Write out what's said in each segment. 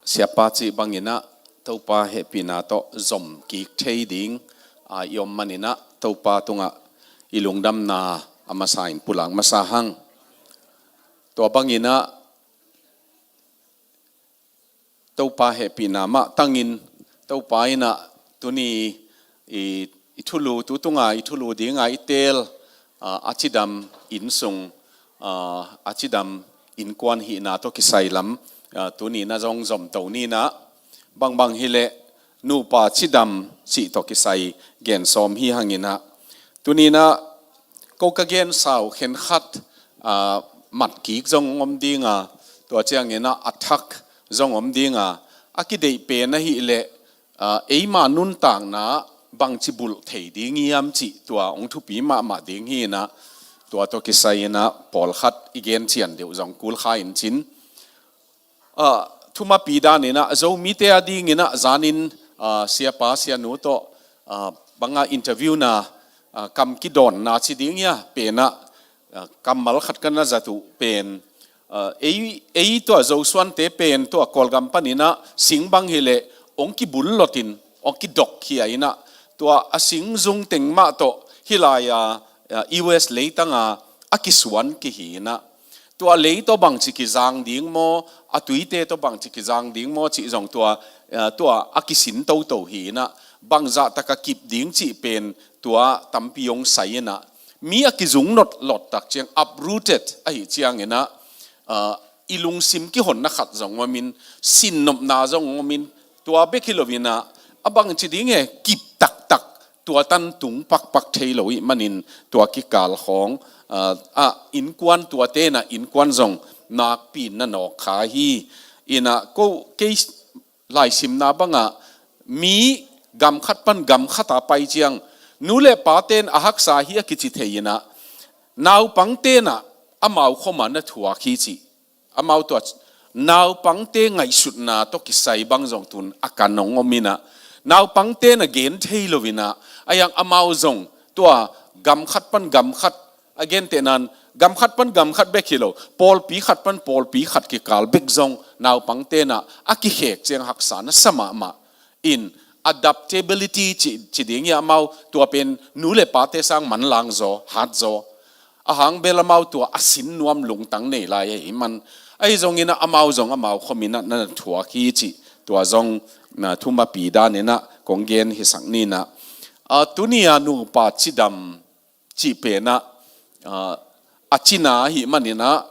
siapa ci bangina topa happy na to zom ki thading yom manina topa tunga ilungdam na amasain pulang masahang to bangina topa happy na ma tangin topa ina tuni itulu tutunga itulu dinga itel achidam insung achidam inkwan hi na to kisailam tuni na zong zom to ni na bang hile nu pa chidam chi to kisai gen som hi hangina tuni na ko ka gen sau khen khat mat ki zong om dinga to chiang ina attack zong om dinga akidei pe na hi le eima nun tang na bang chibul thei ding yam chi to ong thu pi ma ding hi na to to kisai na pol khat igen chian deu zong kul kha in chin thuma pida ni na zo mi te ading ina zanin siapa sia nu to banga interview na kam ki don na chi ding ya pe na kamal khat kan na zatu pen ei to zo swan te pen to kol gam panina singbang hile ong ki bul lotin ong ki dok hi aina to asing zung teng ma to hilaya us leitanga akiswan ki hi na tua lấy to bằng chỉ cái giang điếng mo túy tê to bằng chỉ cái giang điếng mo chỉ dòng tua akisin tàu tàu hi na bằng dạ ta kịp điếng chỉ pen tua tam piong say na mi akizung not lot tak chiang uprooted ai chiang na ilung sim ki hon na khat dòng mà min sin nop na dòng mà min tua bekilovina abang chỉ điếng kịp tak tak tua tan tung pak thei loi manin tua ki kal khong in kwan tua te na in kwan zong nak pin na no kha hi ina ko ke lai sim na banga mi gam khat pan gam khata pai chiang nule pa ten ahak sa hi ki chi theina naw pang te na amau khoma na thua khi chi amau to naw pang te ngai sut na to ki sai bang zong tun akanong omina naw pang te na gen thei lovina ayang amau zong tua gam khat pan gam khat again tenan gam khat pan gam khat bekilo pol pi khat pan pol pi khat ki kal big zong naw pang te na aki hek cheng hak sa na sama ma in adaptability chi ding ya mau tua pen nule pa te sang man lang zo hat zo ahang bela mau tua asin nuam lung tang nei lai hi man ai zong ina amau zong amau khomina na thua ki chi tua zong na thuma pi da ne na konggen hi sang ni na tunia nu pa chidam chi pe na achina hi manina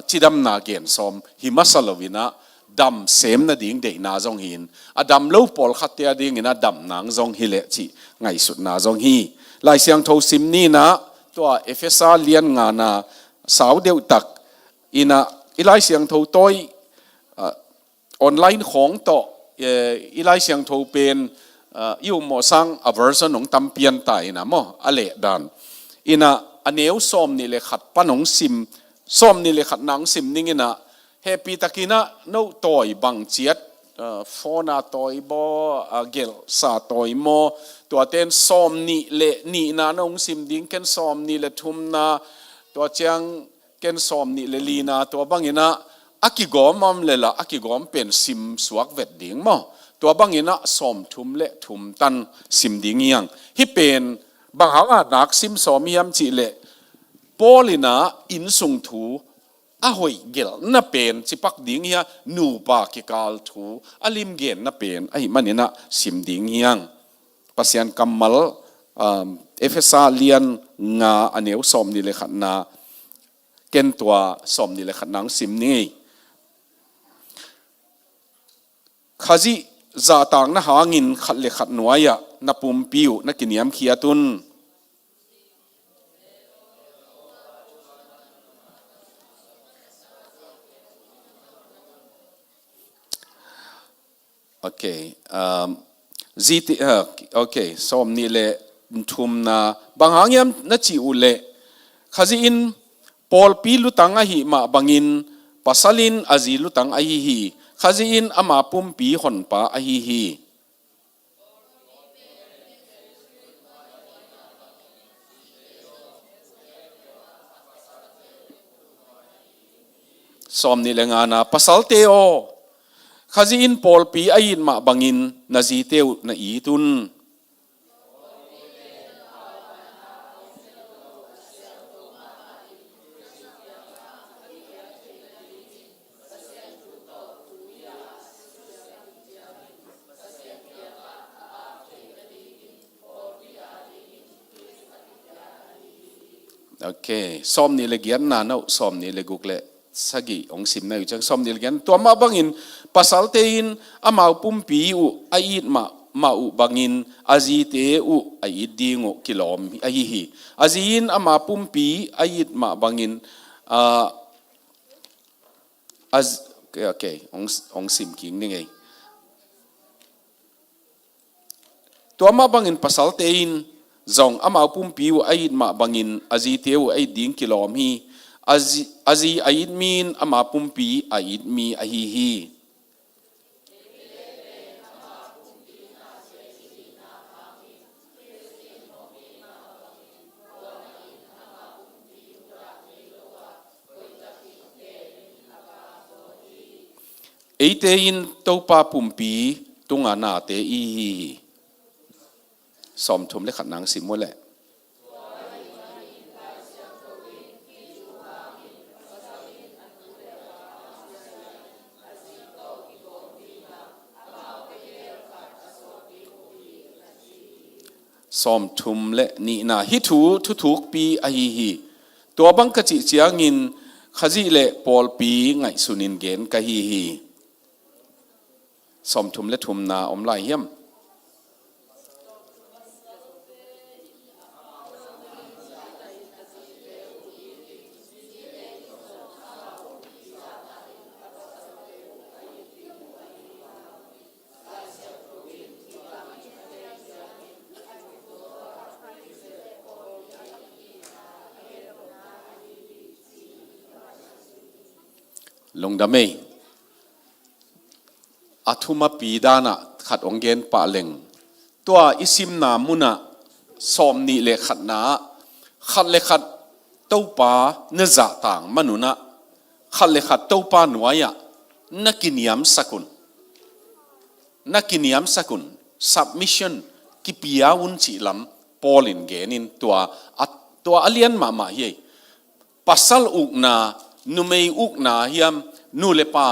chidam na gen som hi masalovina dam sem na ding de na zong hin adam lo pol khatia ding ina dam nang zong hi le chi ngai sut na zong hi lai siang tho sim ni na to efesa lian nga na sau deu tak ina ilai siang tho toi online khong to ilai siang tho pen yu mo sang a version ong tam pian tai na mo ale dan ina aneu som ni le khat panong sim som ni le khat nang sim ningina happy takina no toy bang chiat phona toy bo gel sa toy mo to ten som ni le ni na nong sim ding ken som ni le thum na to chang ken som ni le li na to bangina akigom mam le la akigom pen sim suak vet ding mo to bangina som thum le thum tan sim ding yang hi pen bang hanga nak sim som yam chi le polina in sung thu a hoi gel na pen chipak ding ya nu pa ki kal thu alim gen na pen ai manina sim ding yang pasian kamal efesa lian nga aneu som ni le khatna ken tua som ni le khatnang sim ni khazi za tang na hangin khat le khat nuaya na pum piu na kiniam khiatun okay okay som ni le thum na bangangyam na chi ule khazi in pol pi lutanga hi ma bangin pasalin azi lutang a hi khazi in ama pum pi hon pa a hi som ni le nga na pasal te o khazi in pol pi ain ma bangin na zi teu na i tun okay som ni le gian na no som ni le guk le sagi ong sim na chang som ni le gian to ma bangin pasal te in amau pumpi u ait ma u bangin azi te u ait dingo kilom ai hi azin ama pumpi ait ma bangin az okay ong sim king ni ngai to ma bangin pasal te in zong amau pumpi u ait ma bangin azi te u ait ding kilom hi azi ait min ama pumpi ait mi a hi eite in topa pumpi tunga na te i som thum le khat nang sim mo le som thum le ni na hi thu thuk pi a hi to bang ka chi chiang in khazi le pol pi ngai sunin gen ka hi som thum le thum na om lai hiam longdamei athuma pi dana khat ongen pa leng tua isim na muna som ni le khat na khat le khat topa na za tang manuna khat le khat topa nuaya nakiniam sakun submission kipia un chi lam polin genin tua alien ma hi pasal ukna numei ukna hiam nu le pa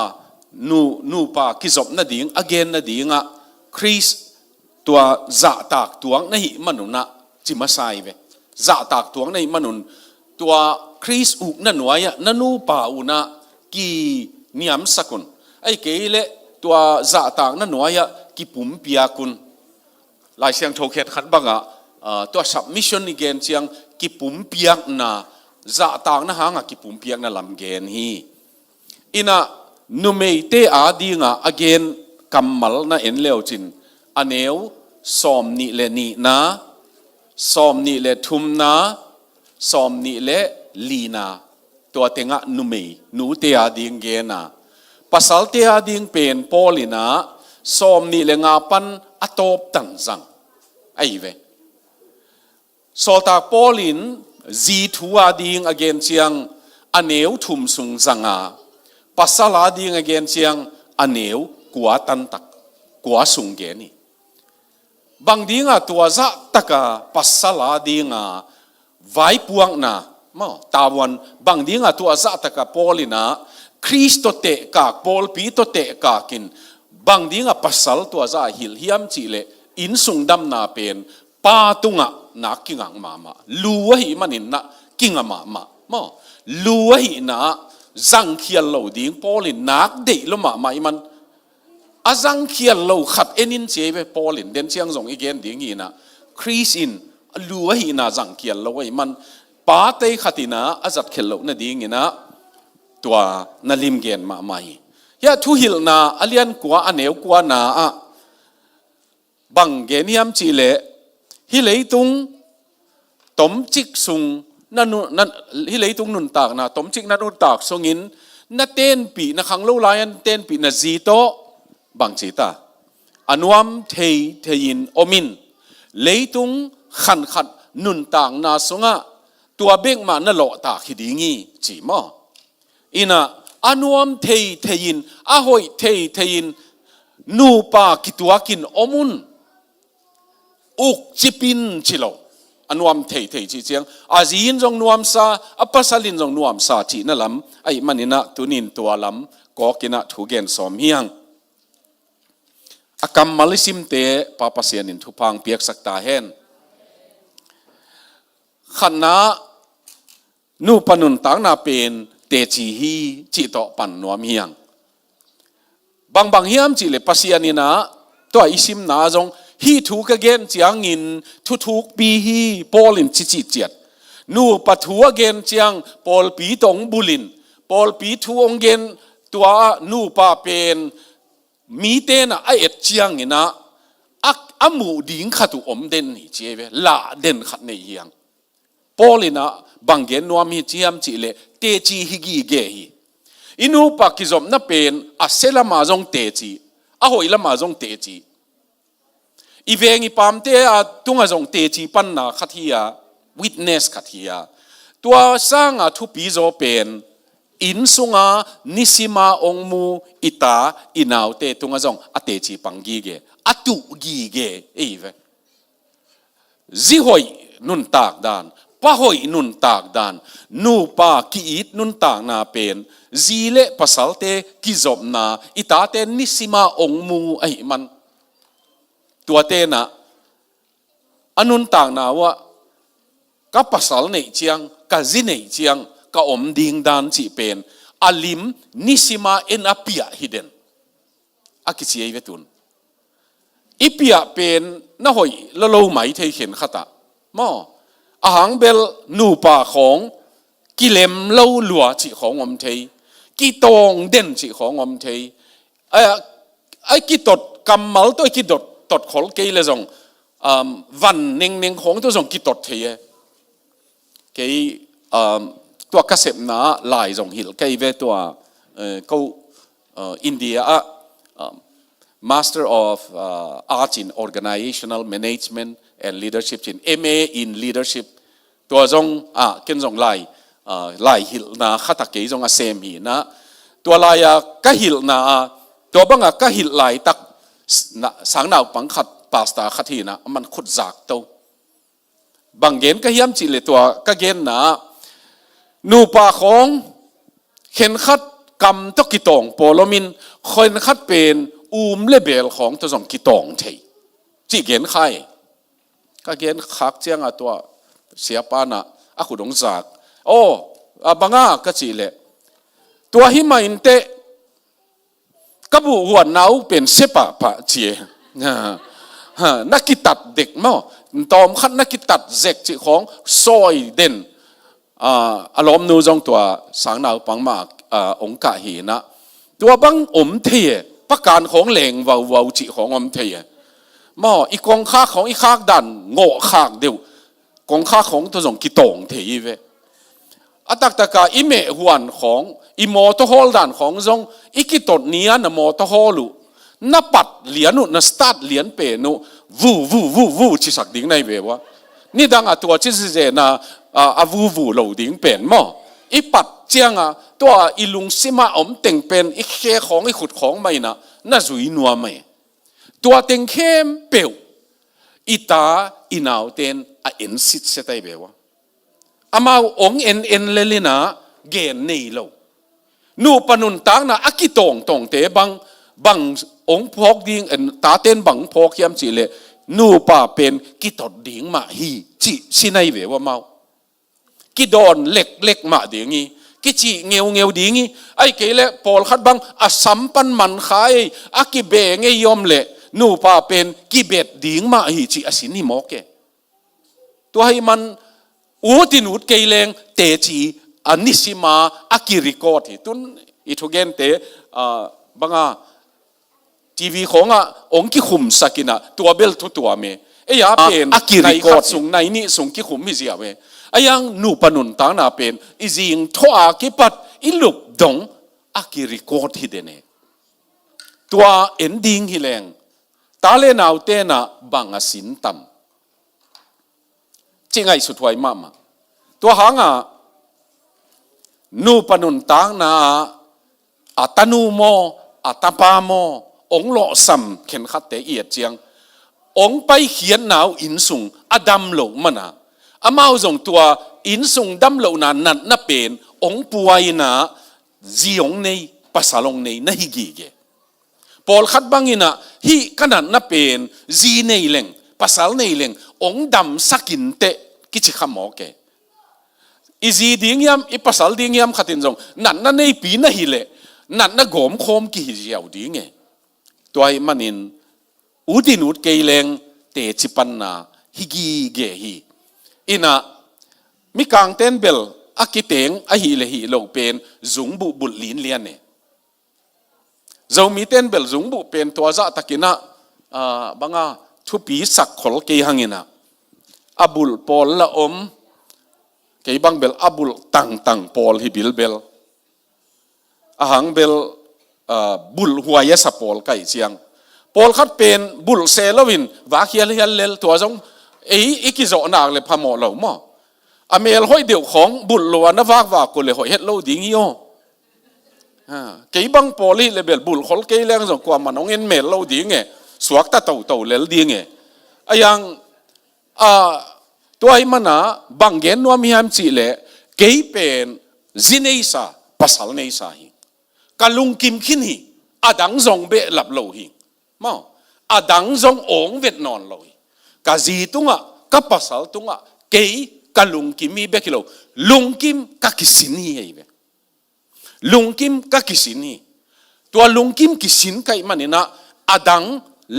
nu pa kizop na ding again na dinga Chris tua za tak tuang na hi manuna chimasai ve za tak tuang na hi manun tua Chris uk na nuaya nanu pa una ki niam sakun ai keile tua za tak na nuaya ki pum pia kun lai siang thokhet khat banga tua submission again chiang ki pum piak na za tak na hanga ki pum piak na lam gen hi ina numei te a dinga again kamal na en leo chin aneu som ni le ni na som ni le thum na som ni le li na to tenga numei nu te a ding ge na pasal te a ding pen polina som ni le nga pan atop tang zang ai ve solta polin zi thua ding again chiang aneu thum sung zanga pasala ding again chiang aneu kwa tan tak kwa sung ge ni bang dinga tua za taka pasala dinga vai puang na mo tawan bang dinga tua za taka polina Kristo te ka pol pi to te ka kin bang dinga pasal tua za hil hiam chi le in sung dam na pen pa tunga na kingang mama luwa hi manin na kinga mama mo luwa hi na zang khial lo ding polin nak de lo ma mai man azang khial lo khat enin chebe polin den chiang zong again ding hi na Chris in luwa hi na zang khial lo ai man pa te khatina azat khel lo na ding ina tua na lim gen ma mai ya thu hil na alian kwa aneu kwa na a bang geniam chi le hi leitung tom chik sung nanu hi leitung nun tak na tom chik nanu tak songin na ten pi na khanglo lion ten pi na zito bang chita anuam thein omin leitung khan khat nun tak na songa tua bek ma na lo ta khidingi chi mo ina anuam thein ahoi thein นูปากิตัวกินอมุนอุกจิปินชิโลอันวมเทจีเจียงอาจีนจงนวมซาอัปปะสลินจงนวมซาจีนั่นลำไอ้มันนี่นะตุนินตัวลำก็กินนะถูกเกณฑ์สมเฮียงอากรรมมาลิสิมเตปาปะเสียนินทุพังเปียกสักตาเห็นขันนะนูปนุนต่างนาเป็นเตจีฮีจิโตปันนวมเฮียงบางเฮียมจิเลปะเสียนินะตัวอิสิมนาจงฮีถูกเกณฑ์จียงอินทุกปีฮีปอลินจิเจียดนูปัทัวเกณฑ์จียงปอลปีตงบุลินปอลปีทัวงเกณฑ์ตัวนูปาเป็นมีเตนะไอเอ็ดจียงอินะอักมูดิ่งขัดอมเด่นนี่เจเวละเด่นขัดในเฮียงปอลินะบางเกณฑ์นวมีจียมจิเลเตจีฮิกีเกฮีอินูปากิจอมนับเป็นอาเซลมาจงเตจีอาหอยละมาจงเตจีอีเวงอีปามเตะตุงอาจงเตจีปันนาขัดเฮียวิทเนสขัดเฮียตัวสร้างทุปีโจเป็นอินสุงานิสิมาองมูอิตาอินาวเตตุงอาจงอเตจีปังกีเกอตุกีเกอีเวซิหอยนุนตากดานปะหอยนุนตากดานนูปากีอิดนุนตากนาเป็นซีเลปัสสัลเตกิจอมนาอิตาเตนิสิมาองมูไอมันตัวเตนะอนุนต่างนาว่ากับภาษาในเชียงกับจีในเชียงกับอมดิงดานจีเป็นอาลิมนิสิมาเอ็นอพิยาฮิเดนอากิเชียเวตุนอีพิยาเป็นน่าหอยละโลไหมเทเห็นขตะมออาหางเบลนูป่าของกิเลมเล่าหลัวจีของอมเทกิตองเด่นจีของอมเทไอ้กิตดกำมัลตัวกิตดตดขอลเกยเลยจงวันหนึ่งของตัวจงกิตดเทียเกยตัวกษัตริย์น่ะหลายจงหิลเกยเวตัวก็อินเดียMaster of Arts in Organizational Management and Leadership จิน MA in Leadership ตัวจงเกินจงหลายหิลน่ะขัดเกยจงเซมหีนะตัวลายก็หิลน่ะตัวบังก็หิลหลายตักสังนาวปังขัดปาสตาขัดทีนะมันขุดจากตัวบางเกณฑ์ก็เฮียมจิเลตัวก็เกณฑ์นะนูปาของเข็นขัดกำตกิตองโปโลมินเข็นขัดเป็นเลเบลของตัวสองกิตองเทจีเกณฑ์ใครก็เกณฑ์ขักเจียงตัวเสียปานะขุดงจากโอ้บางก็จิเลตัวหิมาอินเตกบูหัวหนาวเป็นเสปะปะเจียนักกิตัดเด็กมั้งตอมขัดนักกิตัดเด็กจีของซอยเด่นอารมณ์นูจงตัวสังนาวปังมากองค์กะหีนะตัวบังเทียประการของแหล่งวาวจีของเทียมั้งอีกองค่าของอีกข้างดันโง่ข้างเดียวกองค่าของตัวจงกิตงเทียเวอัตตะกาอิเมหวนของอีมอตฮอลดันของจงอีกิตดเนียนมอตฮอลุนับปัดเหรียญนุนัสตัดเหรียญเปนุวูชิสักดิ้งในเววะนี่ดังตัวชิสเจนะวูเหลาดิ้งเป็นมั้งอีปัดเจียงตัวอีลุงซิมาเต็งเป็นอีเคของอีขุดของไม่นะน่าจุยนัวไม่ตัวเต็งเข้มเปียวอีตาอีนาวเต็นเอ็นสิทธิ์เสตเววะอามาองเอ็นเลลินะเกณฑ์นี่เรานูปนุนต่างนะอากิตงเตบังองพอกดิ้งตาเต้นบังพอกยามจีเลนูป่าเป็นกิตดดิ้งมาฮีจีสินัยเวว่าเมากิดอนเล็กมาดิ้งงี้กิจีเงียวดิ้งงี้ไอ้เกเลปอลขัดบังสัมปันมันขายอากิเบงยอมเลนูป่าเป็นกิเบ็ดดิ้งมาฮีจีสินี่มอกเกตัวให้มันตินูดเกเลงเตจีนิสิมาอากิริโกติตุนอิทุเกนเตบังทีวีขององค์กิขุมสักินะตัวเบลตัวเมยาเป็นอากิริโกตสูงในนี่สูงกิขุมมิเสียเวยังนูปนุนต่างนาเป็นอิจิงทว่ากิปัดอิลุบดงอากิริโกตฮิเดเนตัวเอ็นดิ้งฮิเลงตาเลนาวเตนะบังสินตัมจริงไงสุดท้ายมาตัวหางนูปนุนต่างนาอัตนูโมอัตปาโม องหล่อซ้ำเข็นขัดเตเอียดเจียงองไปเขียนหนาวอินสุงอดัมโลมันนะอามาจงตัวอินสุงดัมโลนั้นนั่นน่ะเป็นองป่วยนะจีองในภาษาลงในน่ะฮิกิเกพอลขัดบังอินะฮิขนาดน่ะเป็นจีในเลงภาษาในเลงองดัมสักินเตกิจขมอกเกอีจีดิ้งยามอีภาษาดิ้งยามขัดอินจงนั่นน่ะในปีน่ะฮิเลนั่นน่ะกอมโคมกิฮิเจียวดิ้งเงตัวไอ้มันอินอุดินุดเกลงเตจิปันนาฮิกีเกฮีอินะมิกางเตนเบลอากิเตงอหิเลหิโลเป็นจุงบุบุลลินเลียนเนเจ้ามีเตนเบลจุงบุเป็นตัวจะตะกินะบังอาทุปีสักขลเกหังอินะอับุลปอลละอมเกยบังเบลอับุลตังปอลฮิบิลเบลอาหังเบลบุลหัวยะสปอลไก่เชียงปอลขัดเป็นบุลเซลวินวาเคียลเลลตัวจงอีกิโจนักเลยพะหมอเหล่ามั่วอเมลห้อยเดี่ยวของบุลลวนวากก็เลยห้อยเฮ็ดเล่าดิ้งโยเกี่ยบังปอลีเลเบลบุลขลเกี่ยแรงจงกว่ามันองเงินเมลเล่าดิ้งไงสวกตาเต่าเลลดิ้งไงอย่างตัวไอ้มันนะบางเงินว่ามีฮัมจีเล่เกี่ยเป็นจินเนซ่าภาษาเนซ่าฮิกาลุงกิมขินฮิอาดังจงเบลลับเล่าฮิมาอาดังจงองเวทนอนเล่าฮิกาจีตุงะกาภาษาตุงะเกี่ยกาลุงกิมมีเบกิโลลุงกิมกากิสินีไอ้เบลุงกิมกากิสินีตัวลุงกิมกิสินไก่มันนี่นะอาดัง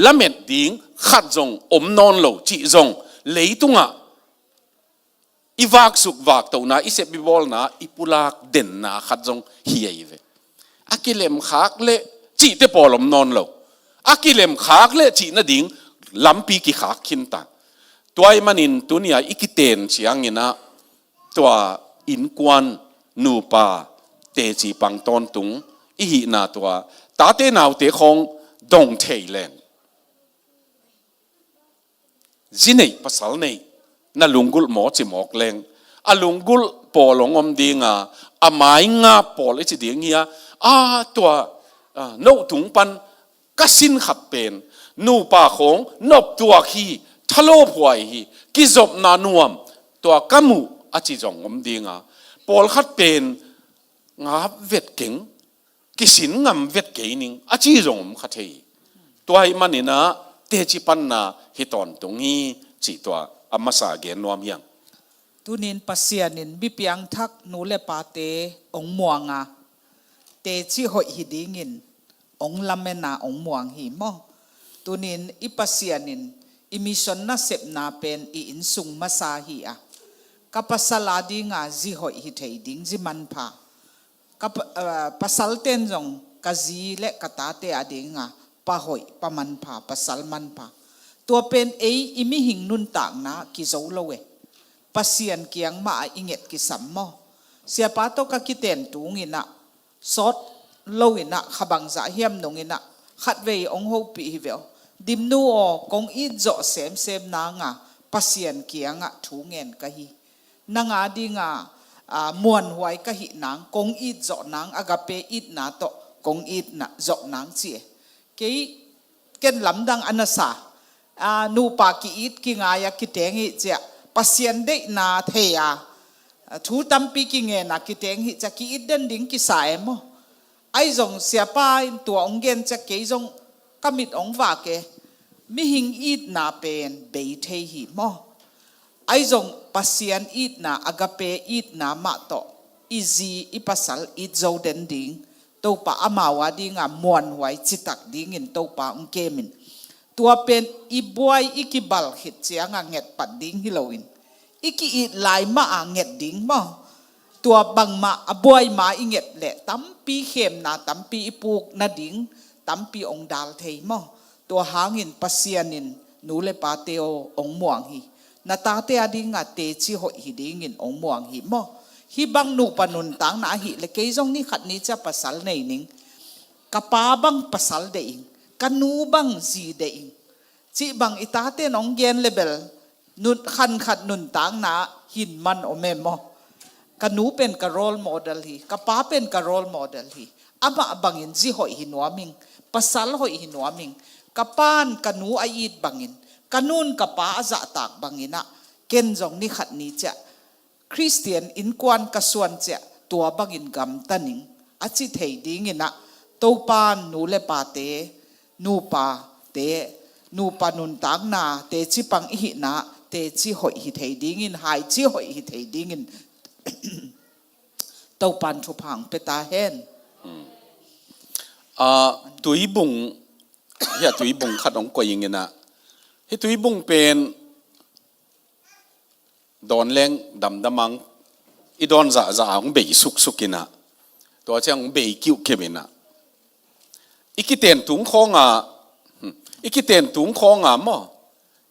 ละเม็ดดิ้งขัดจงอมนอนโลจีจงเลยตุงะอีวากสุกวากตัวนะอีเซบิบอลนะอีปุลากเด่นนะขัดจงเฮียไอ้เบอากิเลมขากเละจีเตปอลอมนอนโลอากิเลมขากเละจีน่ะดิ้งลำปีกิขากขินตาตัวไอ้มันอินตัวนี้อีกิเตนเชียงนี่นะตัวอินกวนนูปาเตจีปังตอนตุงอีหีนาตัวตาเตนาวเตของดงเทยแลนจีนี่ภาษาเนี่ยน่าลุงกุลหมอจิหมอกแรงอาลุงกุลปอหลงอมดีงาอาไม้งาปอเลยจีเดียงเฮียตัวโนถุงปันก็สินขับเป็นนูปาของนบตัวขี้ทะโลพวยฮีกิจบนานวมตัวกัมูอาจิจงอมดีงาปอลขัดเป็นงาเวทเก่งกิสินงามเวทเก่งนิงอาจิจงอมขัดเฮตัวไอ้มันนี่นะเตจิปันนาฮิตอนตรงนี้จีตัวอามาสาเกนนวมยังตุนินปัสยานินบิเปียงทักนูเลปาเตองม่วงอ่ะเตจิหอยหิดิงินองลำเมนาองม่วงหิมอตุนินอิปัสยานินอิมิชนน่าเสพนาเป็นอินสุงมาซาฮีอะกับภาษาลาดิงาจิหอยหิเทดิงจิมันพากับภาษาเต้นจงกะจีเละกะตาเตอดิงาปะหอยปะมันพาภาษามันพาตัวเป็นอิมิหิงนุนต่างนะกิโซโลเวปัสยันเกียงมาอิงเงตกิสัมมอเสียปาโตกะกิเตนตุงอินะสดโลอินะขบังจะเฮียมนงอินะขัดเวองโฮปีฮิเวลดิมนูอกงอีจ่อเซมนางะปัสยันเกียงะถูเงินกะฮีนางาดิงามวนหวยกะฮีนางกงอีจ่อนางอากาเปอีนาโตกงอีนะจ่อนางเจีเกยเกนลำดังอนาสานูปากีอีดกิงายกิเตงฮิเจปัสยันเดนาเทียทูตัมปีกิเงนักกิเตงฮิจะกิอีดเดนดิ้งกิสายมั้งไอจงเสียป้ายตัวองเกนจะเกยจงกมิดองว่าเกมิหิงอีดนาเป็นเบยเทหิมั้งไอจงปัสยันอีดนาอากาเปอีดนามาโตอีซีอีปัสสัลอีดโจเดนดิ้งตัวป้าอามาวาดิ้งมวนไว้จิตักดิ้งอินตัวป้าองเกมินตัวเป็นอีบวยอีกิบัลหิตเสียงเง็ดปัดดิ้งฮิโลวินอีกิอีลายมาเง็ดดิ้งมั้งตัวบังมาบวยมาอีเง็ดแหละตั้มปีเข้มนาตั้มปีอีปูกนาดิ้งตั้มปีองดาลเทยมั้งตัวหางินปัสยานินนูเลปาเตโอองม่วงฮีนาตาเตอดิ้งเตจิหอยฮีดิ้งินองม่วงฮีมั้งฮีบังนูปนุนตังนาฮีเลเกยจงนี่ขัดนี้จะปัสสัลในนิงกะปาบังปัสสัลเดอิงกันนูบังจีเดอิงจีบังอิตาเตนองเกนเลเบลนุนขันขัดนุนตังนาหินมันโอเมมอกันนูเป็นกะโรลโมเดลฮีกะป้าเป็นกะโรลโมเดลฮี ama bangin ji hoi hinuaming pasal hoi hinuaming kapan kanu ait bangin kanun kapa aza tak bangina ken jong ni khat ni cha Christian in kwan kasuan cha tua bangin gam taning achi thei ding ina to pan nu le pa te nu pa te nu pa nun tang na te chi pang hi na te chi hoi hi thei ding in hai chi hoi hi thei ding in to pan thu phang pe ta hen tui bung ya tui bung khat ong ko yin na hi tui bung pen don leng dam damang i don za za ong be suk sukina to chang be kiu kemina ikiten tung khonga ikiten tung khonga mo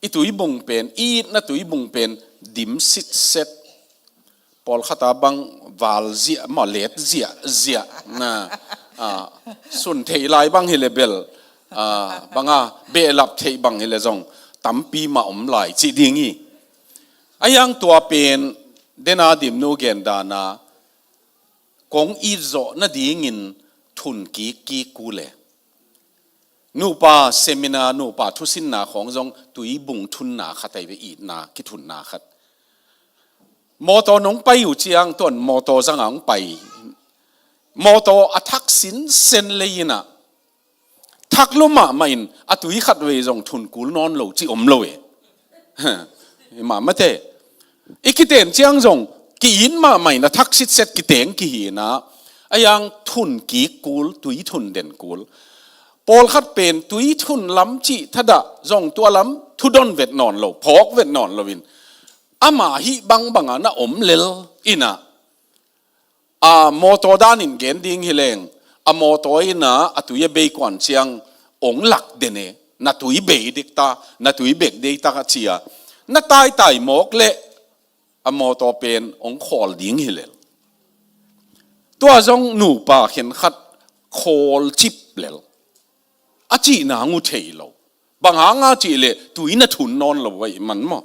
i tui bung pen i na tui bung pen dim sit set pol khata bang wal zia ma let zia na sun thei lai bang hi level banga be lap thei bang hi le jong tampi ma lai chi dingi ayang tua pen dena dim no gen dana kong i zo na dingin thun ki kule nu pa seminar nu pa thusin na khong jong tui bung thun na khatai be i na ki thun na khat moto nong pai u chiang ton moto zang ang pai moto athak sin sen leina thak luma main atui khat we jong thun kul non lo chi om lo e ma mate ikiten chiang jong ki in ma mai na thak sit set ki teng ki hi na ayang thun ki kul tui thun den kul pol khat pen tui thun lam chi thada jong tua lam thu don vet non lo phok vet non lovin ama hi banga na om lel ina moto dan in gen ding hileng moto ina atuye be kwan chiang ong lak dene na tui be dikta na tui bek dikta ka chia na tai mok le moto pen ong khol ding hilel tua jong nu pa khen khat khol chip lel achi na ngu thei lo banga nga chi le tui na thun non lo wai man mo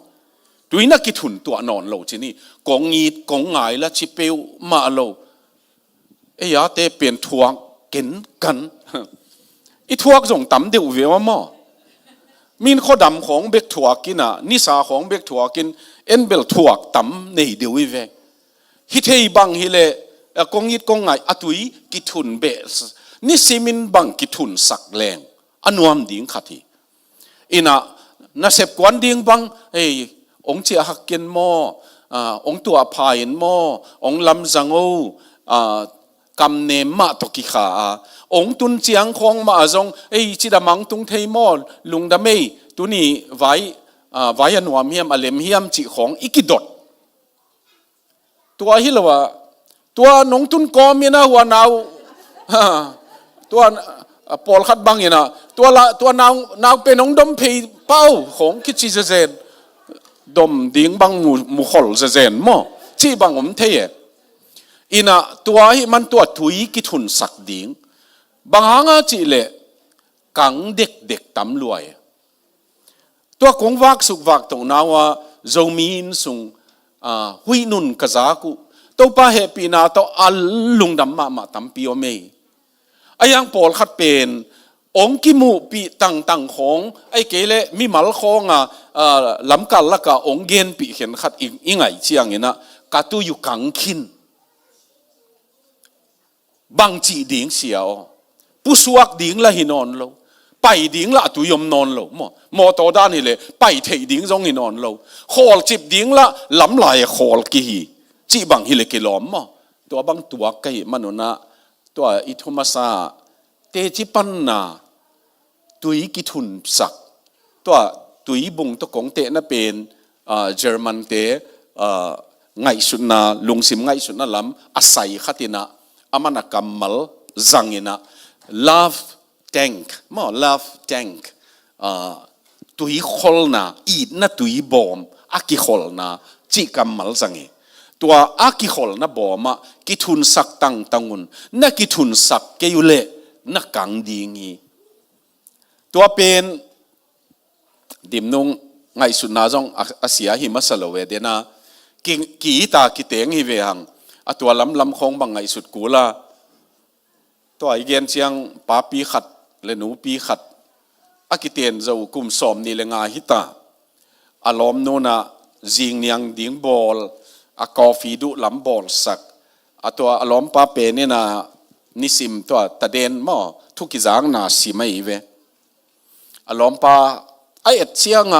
tui na ki thun tua non lo chi ni kong ngit kong ngai la chi peu ma lo e ya te pen thuang ken kan i thuak jong tam deu ve ma min kho dam khong bek thuakina ni sa khong bek thuakin en bel thuak tam nei deu ve hi thei bang hi le kong ngit kong ngai atui ki thun be ni simin bang ki thun sak leng anuam ding khati ina na sep kwan ding bang ei ong chia hakken mo ong tua phain mo ong lam zango kam ne ma to ki kha ong tun chiang khong ma jong ei chi da mang tung thei mo lung da mei tu ni vai anuam hiam alem hiam chi khong ikidot tua hi lawa tua nong tun kom ina wa naw tua pol khat bang ina tua naw pe nong dom phei pau khong ki chi zen dom ding bang mu khol zen mo chi bang om thei ina tua hi man tua thui ki thun sak ding bang hanga chi le kang dek tam luai tua kong wak suk wak to nawa zomin sung hui nun kazaku to pa happy na to alung dam ma tam pio me ayang pol khat pen ong ki mu pi tang khong ai ke le mi mal khong lam kal la ka ong gen pi khen khat ingai chiang ina ka tu yu kang khin bang chi ding siao pu suak ding la hinon lo pai ding la tu yom non lo mo to dan hi le pai thei ding jong hinon lo khol chip ding la lam lai khol ki hi chi bang hi le ki lom mo to bang tua kai manuna to i thomasa te chi pan na tui ki thun sak to tui bung to kong te na pen German te ngai sun na lungsim ngai sun na lam asai khatina amana kamal zangina love tank tui khol na i na tui bom aki khol na chi kamal zangi tua aki khol na boma ki thun sak tangun na ki thun sak ke yule na kang dingi tua pen dim nung ngai sun na jong asia hi masalowe dena ki ta ki teng hi ve hang atua lam khong bang ngai sut kula ตัวอีเกียนเชียงป้าปีขัดเลนูปีขัดอากิเตียนจะกุมสอมนี่เลงาฮิตาอารมณ์โนนะจิงเนียงดิ้งบอลอากาฟีดุลำบอลสักตัวอารมณ์ป้าเปนี่นะนิสิมตัวตะเดนมอทุกิจางนาสิไม่เวอารมณ์ป้าไอเอ็ดเชียง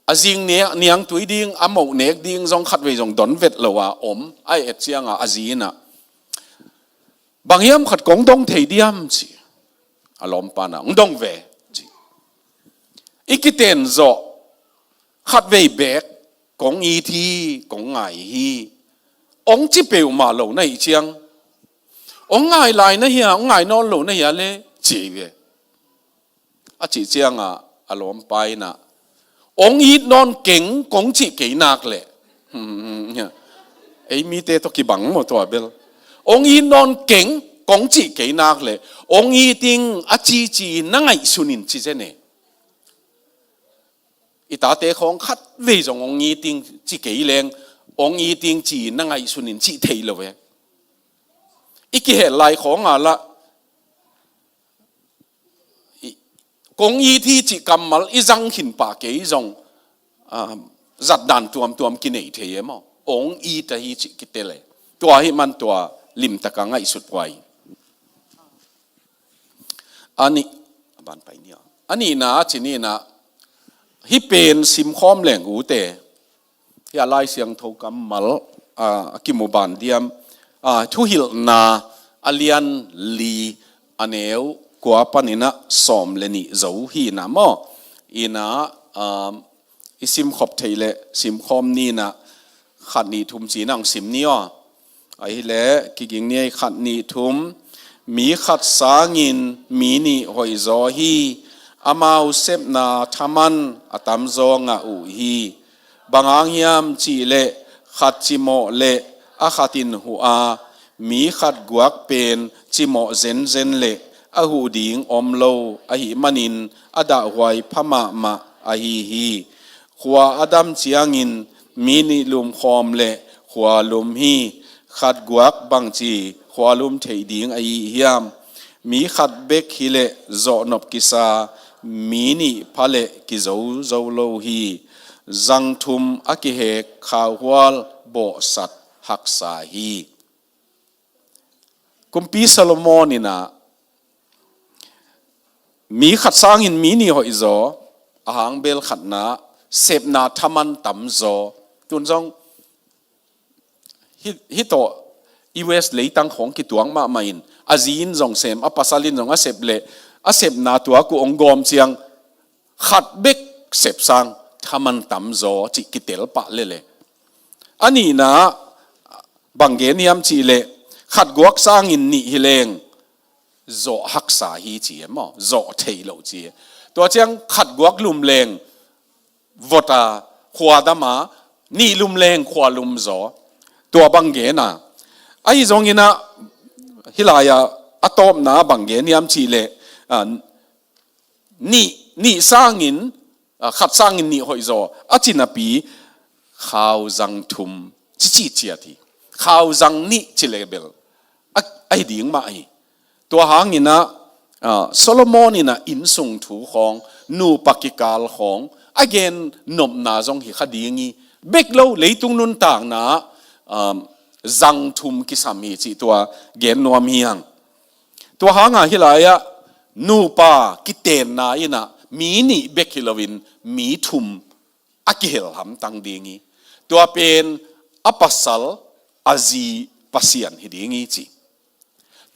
อาจิงเนี่ยเนียงตุยดิ้งอามกเนกดิ้งจงขัดไว้จงดอนเวทเลวะอมไอเอ็ดเชียงอาจีน่ะบางยามขัดกงดงเทียดียมจีอารมณ์ป้านะดงเวจีอีกิเตนโจขัดไว้เบกกงอีทีกงไงฮีองจิเปียวมาโลในเชียงองไงไหลนะเฮียองไงนอนโลนะเฮียเลยจีเวอาจีเชียงอารมณ์ไปนะองอีนอนเก่งกงจิเก่งนักเลยไอ้มีเตตกิบังหมดตัวเบลองอีนอนเก่งกงจิเก่งนักเลยองอีติงอาจีนั่งไงสุนินจิเจเนอีตาเตของคัดเวจงองอีติงจิเก่งแรงองอีติงจีนั่งไงสุนินจิเทยเลยอีกเหตุไรของละกงอีที่จิกรรมมัลอีจังหินปากเกยจงจัดดันตัวมกินเอเทียมองอีแต่ฮีจิกิเตเลตัวให้มันตัวลิมตะกังไอสุดไวอันนี้บันไปเนี่ยอันนี้นะที่นี่นะฮิเป็นซิมคอมแหล่งอูเตที่อะไรเสียงทกรรมมัลกิมุบันเดียมทุหิลนาอเลียนลีอเนวกว่าปนินะสอมเลนิเจ้าฮีนะมออีนะอิสิมขบเทเลซิมคอมนี่นะขัดนี่ทุมจีนังซิมนี่ไอ้เละกิกิงเนี่ยขัดนี่ทุมมีขัดสางินมีนี่หอยจอฮีอามาอุเซบนาทามันอตัมโซงะอุฮีบางอังยามจีเลขัดจิโมเลอาขัดินหัวมีขัดกวักเป็นจิโมเซนเลอาหูดิงอมโลอาหิมันินอาดาหวยพม่ามาอาฮีขวาอดัมเจียงินมีนิลุมคอมเลขวาลุมฮีขัดกวักบังจีขวาลุมเทดิงอาฮิยามมีขัดเบกฮิเลโจนบกิซามีนิพะเลกิโจโลฮีจังทุมอากิเฮกขาววลโบสัตหักสาฮีกุมปีซาโลโมนีนะมีขัดสร้างหินมีนี่หอยจออาหางเบลขัดนาเสพนาทมันต่ำจอตุนจงฮิโตอีเวสเลยตั้งของกิตวงมาไม่อินอาจีนจงเสมอาปัสสาลินจงอาเสพเละอาเสพนาตัวกูองกอมเชียงขัดเบกเสพสังทมันต่ำจอจิกิเตลปะเละอันนี้นะบางเกนียมจีเละขัดกวกสร้างหินนี่ฮิเลงโจหักษาฮีจีมอโจเทโลจีตัวเจียงขัดกวักลุมเลงวตาขวาดมานี่ลุมเลงขวาลุมโจตัวบังเกน่ะไอ้จงยินะฮิลายาอะตอมนาบังเกนยามจีเลนี่สร้างอินขัดสร้างอินนี่หอยโจอาจินาปีข้าวจังทุมจีเจียทีข้าวจังนี่จิเลเบลไอ้ดิ่งมาไอตัวหางนี่นะโซโลมอนนี่นะอินส่งถูของนูปักิกาลของagain นมนาจงหิคดีงี้เบกโลเลยตุงนุนต่างนะจังทุมกิสามีจีตัวเกนนวมเฮียงตัวหางฮิลายะนูปากิเตนนาอินะมีนี่เบกฮิลวินมีทุมอากิเฮลหัมตังดีงี้ตัวเป็นอปัสสัลอาจีปัสยันฮิดีงี้จี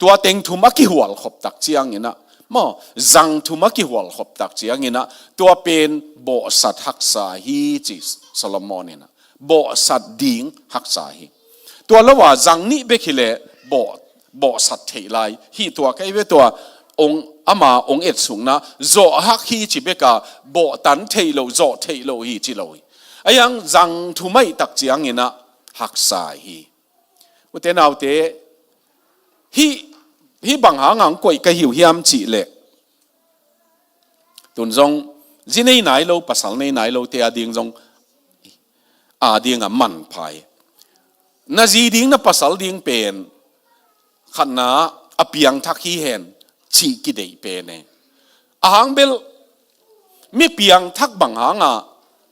ตัวเต็งทุมักกิหัวขบตักเจียงนี่นะมอจังทุมักกิหัวขบตักเจียงนี่นะตัวเป็นโบสัตหักษาฮีจิโซโลมอนนี่นะโบสัตดิ่งหักษาฮีตัวละว่าจังนี่เบกิเลโบสัตเทไลฮีตัวใกล้เวตัวองอามาองเอ็ดสูงนะโจหักฮีจิเบกาโบตันเทโลโจเทโลฮีจิโลฮีไอ้ยังจังทุไม่ตักเจียงนี่นะหักษาฮีอุเทนเอาเตฮีบางหางกวยกะหิวเฮียมจีเละตุนจงจีในไหนโลภาษาในไหนโลเตียดิ่งจงดิ่งมันพายนาจีดิ่งนะภาษาดิ่งเป็น ขันนาอเปียงทักฮีเห็นชีกิเดเปเนอาหางเบลมีเปียงทักบังหางอ่ะ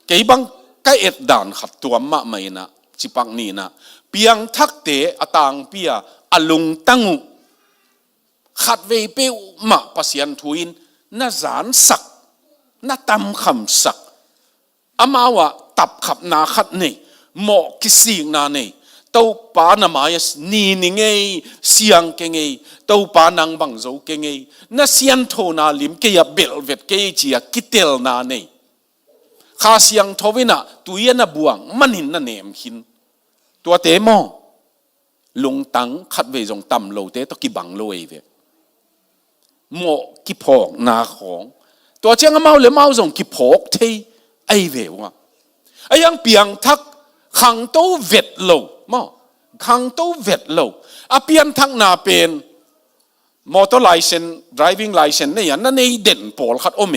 เกี่ยบังก็เอ็ดด่านขัดตัวมะไม่นะจิปังนี่นะเปียงทักเตะอตางเปียอลุงตั้งขัดเวเปวมะปัสยันทุยนน่าจานสักน่าตำคำสักอามาวะตับขับนาขัดนี่หมอกกิสิงนานี่เต้าปานามายสนีนิงเงเสียงเกงเงเต้าปานังบังโจเกงเงน่าเสียนโทนาลิมเกียเบลเวตเกจียกิเตลนานี่ข้าเสียงทวินะตุยน่ะบวงมันหินน่ะเนมหินตัวเตมอลงตังขัดเวจงต่ำโลเตตกิบังโลเอเวหมอกิพอกนาของตัวเจ้าเมาเลยเมาจงกิพอกเทไอเววะไอยังเปียงทักขังโตเวทโลมอขังโตเวทโลอเปียนทักนาเป็นมอเตอร์ไลเซนส์ driving license เนี่ยนั่นเองเด่นปอลขัดโอเม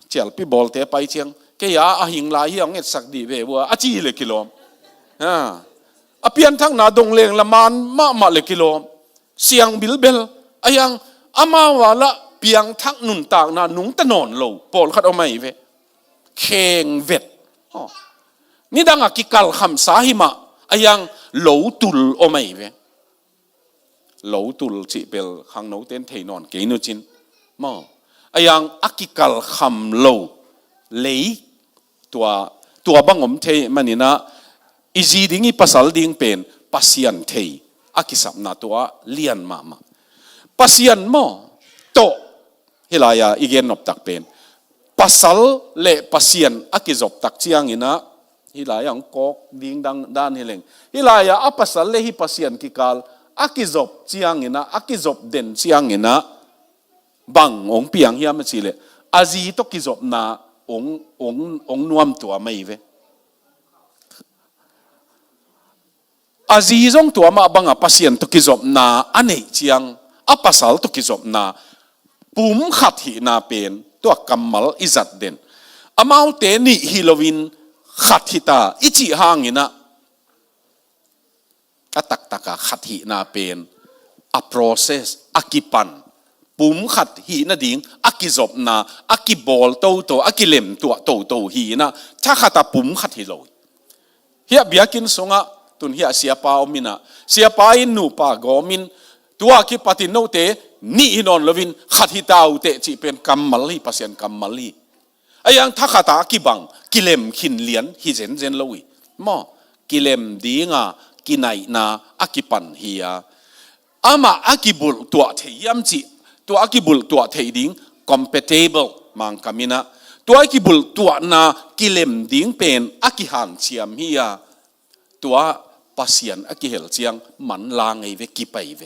เจ้าพี่บอลเตะไปเชียงแกยาอาหิงลายยังเงสักดีเวว่าอาจีเลยกิโลอเปียนทักนาดงเลงละมันมาเลยกิโลเสียงบิลเบลอายังอามาวาละเปียงทักนุนต่างนานุงตะนอนโลปอลขัดเอาไม่เวเคงเวทนี่ดังกิกัลคำสาหิมะอายังโหลตุลเอาไม่เวโหลตุลจิเปลขังโนเต้นเทนอนเกนุจินมออายังกิกัลคำโลเลยตัวบังอมเทมันนี่นะอีจีดิ้งอีภาษาดิ้งเป็นปัสยันเทกิสับนาตัวเลียนมาปัสยันมอโตเฮลายาอีเกนนบตักเป็นปัสสัลเละปัสยันกิจบตักเชียงอินะฮิลายางกอกดิ้งดังด้านเฮเลงฮิลายาปัสสัลเละฮิปัสยันกิกาลกิจบเชียงอินะกิจบเด่นเชียงอินะบังองเปียงเฮียมันสิเลอาจีตกิจบนาองนวมตัวไม่เวอาจีจงตัวมาบังปัสยันตกิจบนาอันไหนเชียงปัสสัลตกิจบนาปุ่มขัดหินาเป็นตัวกัมมัลอิจัดเด่นอามาวเตนิฮิโลวินขัดหิตาอิจิหางอินะตักขัดหินาเป็นprocess กิปันปุ่มขัดหินาดิ่งกิจบนากิบอลโตกิเลมตัวโตหินะถ้าขัดปุ่มขัดหิโลเฮียเบียกินสงะตุนเฮียเสียปาอมินะเสียปาอินนูปากอมินตัวกิปตินโนเตนี่นอนลวินขัดหิตาอุเตจิเป็นกัมมัลลีปัสยันกัมมัลลีไอ้ยังถ้าขัดกิบังกิเลมขินเลียนฮิเจนลวิมอกิเลมดีงากินายนากิปันเฮียอามากิบุลตัวเทียมจิตัวกิบุลตัวเทียดิ้ง compatible มังกามินะตัวกิบุลตัวนากิเลมดิ้งเป็นกิหันเชียมเฮียตัวปัสยันกิเฮลเชียงมันลางไอเวกิไปเว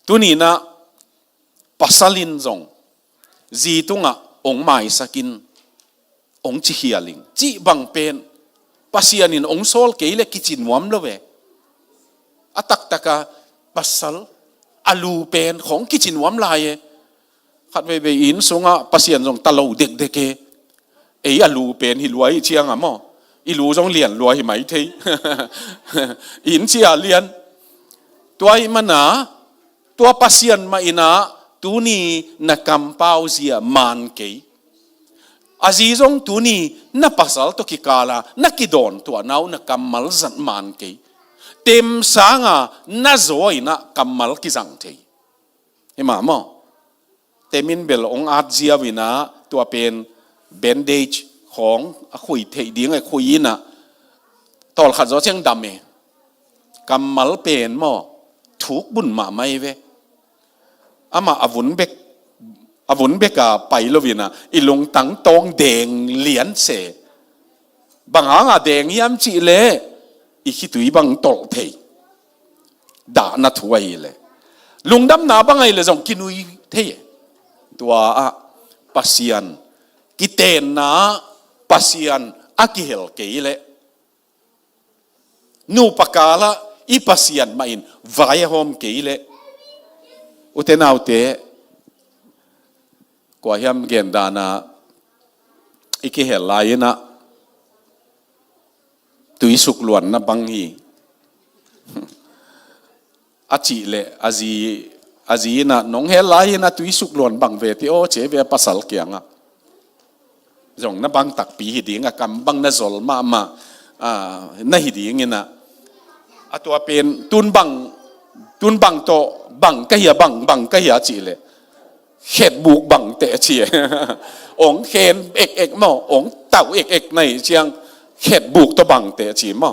ตัวนี้นะปัสลินจงจีตุงะองไม้สกินองจิเฮียลิงจีบังเป็นปัสยันินองโซลเกยเลกิจินวมเลเวตักปัสลอาลูเป็นของกิจินวมลายขัดเวอินสงะปัสยันจงตะลูเด็กอาลูเป็นหิลวยเชียงอ่ะมออีลูจงเลียนรวยไหมเทอินเชียเลียนตัวมันนะตัวปัสยันมาอินะตัวนี้นักกำเป้าเสียมันเกยอาจีจงตัวนี้นักปัสสาวะตัวกิกาลานักกิดอนตัวน้านักกำมัลสันมันเกยเต็มสังอ่ะน่าจอยนักกำมัลกิจังเทเห็นไหมเต็มินเบลองอาร์เจียวินะตัวเป็นเบนเดจของคุยเทดิ้งไอ้คุยน่ะตอลขัดจอเชียงดำเอกำมัลเป็นมอถูกบุญมาไม่เวอามาอวุนเบกไปลวินะอีลงตังตองแดงเหรียญเสบางหางแดงยามจีเลอีคิตุยบังตอลเทด่านัทวยเลยลุงดำนาบังไงเลยจงกินุยเทตัวปัสยันกิเตนนะปัสยันกิเฮลเกยเลนูปกาละอีปัสยันมาอินวายโฮมเกยเลอุเทนเอาเตกว่าเฮียมเกนดานาอีกเฮลลายนะตุยสุกล้วนนะบังฮี อาจิเลอาจีน่ะน้องเฮลายน่ะตุยสุกหลวนบังเวทีโอเจเวปัสสลเกียงอ่ะจงน่ะบังตักปีหิดิงอ่ะกำบังน่ะจอลมาน่ะหิดิงเงี้ยน่ะอะตัวเป็นตุนบังโตบังก็เหียบังก็เหียจีเลยเข็ดบุกบังเตะเชียองเข็นเอกหม้อองเต่าเอกในเชียงเข็ดบุกตัวบังเตะชีหม้อ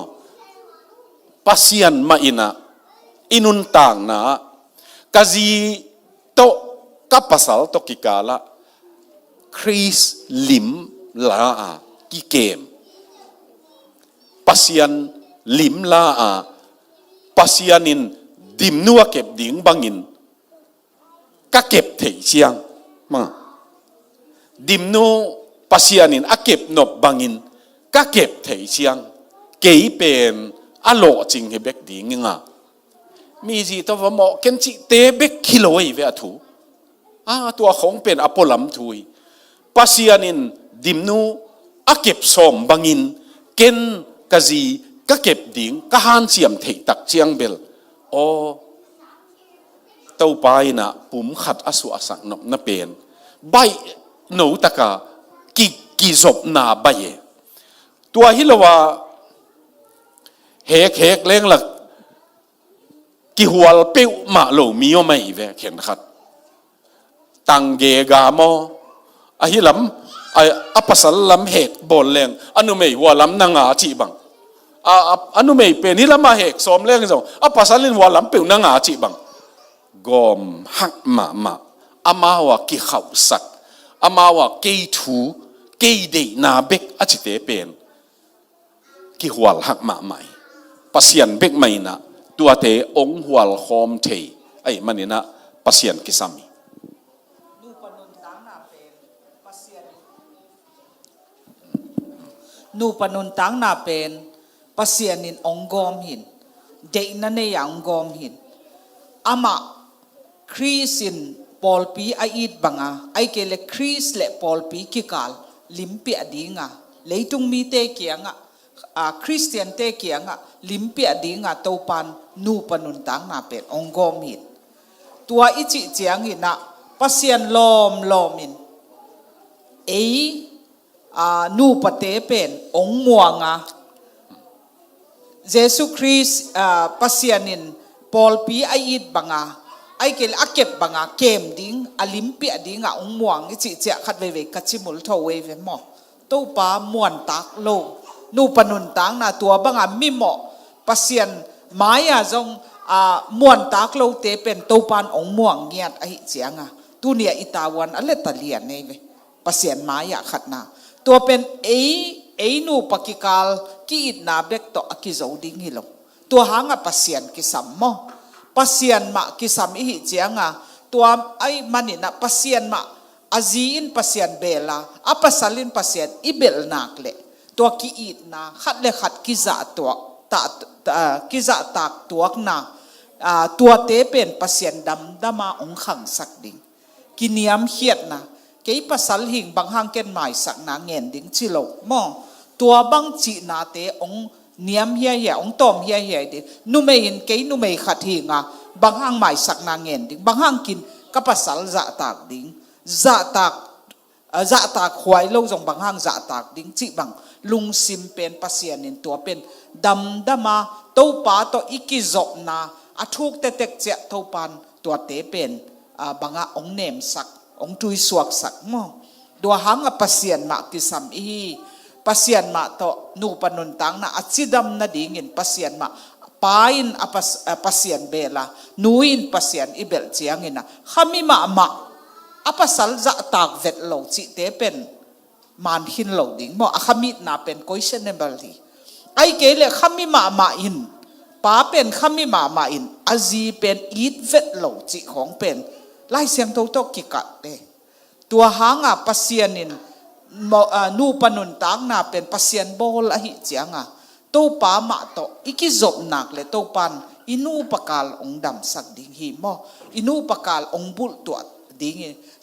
ปัสยันมาอินุนต่างนะกะจีโตกับภาษาโตกิกาละคริสลิมลาอากิเกมปัสยันลิมลาอาปัสยันินดิมนัวเก็บดิ่งบังอินก็เก็บเถียเชียงมาดิมนูปัสยันินอาเก็บนบบังอินก็เก็บเถียเชียงเกี่ยเป็นอโลจริงให้เบกดิ่งงะมีจีตัวว่าหมอเกันจิเตเบกกิโลอีเวทูตัวของเป็นอโปลัมทุยปัสยานินดิมนูอาเก็บสมบังอินเกันกะจีก็เก็บดิ่งก็หันเสียมเถิตักเชียงเบลโอเต้าไปนะปุ่มขัดอสุอสังนบนเป็นใบหนูตะกะกิจบนาใบตัวฮิลว่าเฮกเล้งหลักกิหัวเปิ้วมาโลมีโอไม่เวเข็นขัดตังเกกามออะฮิลำอัปสัลลำเหกบนเลงอนุเมยหัวลำนางอาจีบังอนุเมยเป็นฮิลำมาเหกสมเลงส่งอัปสัลลินหัวลำเปิ้วนางอาจีบังกอมหักมาอามาวะกิเขาสักอามาวะกีทูกีดีนาเบกอจิเตเป็นกิหัวหักมาใหม่ปัสยันเบกไม่นะตัวเตองหัวลคอมเทไอ้มันนี่นะปัสยันกิสามีนูปนุนตังนาเป็นปัสยันนูปนุนตังนาเป็นปัสยันินองกอมหินเดนันเนยังกอมหินอามาคริสินปอลปีไออิดบังอ่ะไอเกเลคริสเลปอลปีกิกาลลิมเปียดิงอ่ะเลยตุงมีเตเกียงอ่ะคริสเตียนเตเกียงอ่ะลิมเปียดิงอ่ะตัวปันนูปนุนตังนาเป็นองกอมหินตัวอิจิเจียงหินอ่ะปัสยันลอมหินนูปเตเป็นองมัวงอ่ะเยซูคริสปัสยันินปอลปีไออิดบังอ่ะไอเกลอาเก็บบังอ่ะเกมดิ้งอลิมเปียดิ้งอ่ะองม่วงอิจิเจียขัดเวกัชิมุลทเวเวหมอตู้ปาม่วนตักโลนูปนุนตังนะตัวบังอ่ะมิหมอปัสยันไม้อ่ะจงม่วนตักโลเตเป็นตู้ปานองม่วงเงียดไอเจียงอ่ะตัวเนี่ยอิตาวันอะไรตะเลียนนี่เวปัสยันไม้อ่ะขัดนะตัวเป็นนูปกิกาลกีอิดนาเบกโตอกิโจดิ้งฮิโลตัวหางอ่ะปัสยันกิสัมมอปัสยันมากิสามีหิเจียงอ่ะตัวไอ้มันนี่นะปัสยันมาอาจีนปัสยันเบลาอัปสัลินปัสยันอิเบลนักเละตัวกิอิดนะขัดเลขัดกิจาตัวกิจาตักตัวนะตัวเตเป็นปัสยันดำมาองขังสักดิ่งกินิยมเฮียดนะเกี่ยปัสสัลหิงบางห้างเกนหมายสักนางเงินดิ่งชิโลมอตัวบังจีนาเตองเนียมเฮียองตอมเฮียดินุเมยินเกยนุเมยขัดหิงอ่ะบางห้างหมายสักนางเงินดิ่งบางห้างกินกับภาษาจะตากดิ่งจะตากควายโลกจงบางห้างจะตากดิ่งจิบังลุงซิมเป็นปัสยานินตัวเป็นดำมาตัวป่าตัวอิกิจบนาอาทุกเตเตกเจ้าตัวปันตัวเตเป็นบางองเนมสักองตุยสวกสักมั่งตัวหางปัสยานมากิสัมอีปัสยันมาโตนูปนุนตังนะอัจฉิดัมนาดิ่งินปัสยันมาปายินปัสยันเบลานูอินปัสยันอิเบลเจียงินนะขามิมาอปัสสัลจะตากเวทโลจิเตเป็นมันหินโลดิ่งโมขามินาเป็นกุยเชนเบลลีไอเกลขามิมาอินป้าเป็นขามิมาอินอาจีเป็นอีดเวทโลจิของเป็นไล่เสียงโตโตกิกัดเดตัวหางปัสยันินนูปนุนตังนาเป็นปัสยันโบลอหิเจียงอ่ะตัวป้ามาโตอิกิจบหนักเลยตัวปันอินูปกาลองดำสักดิ่งหิมออินูปกาลองบุลตัวดิ่ง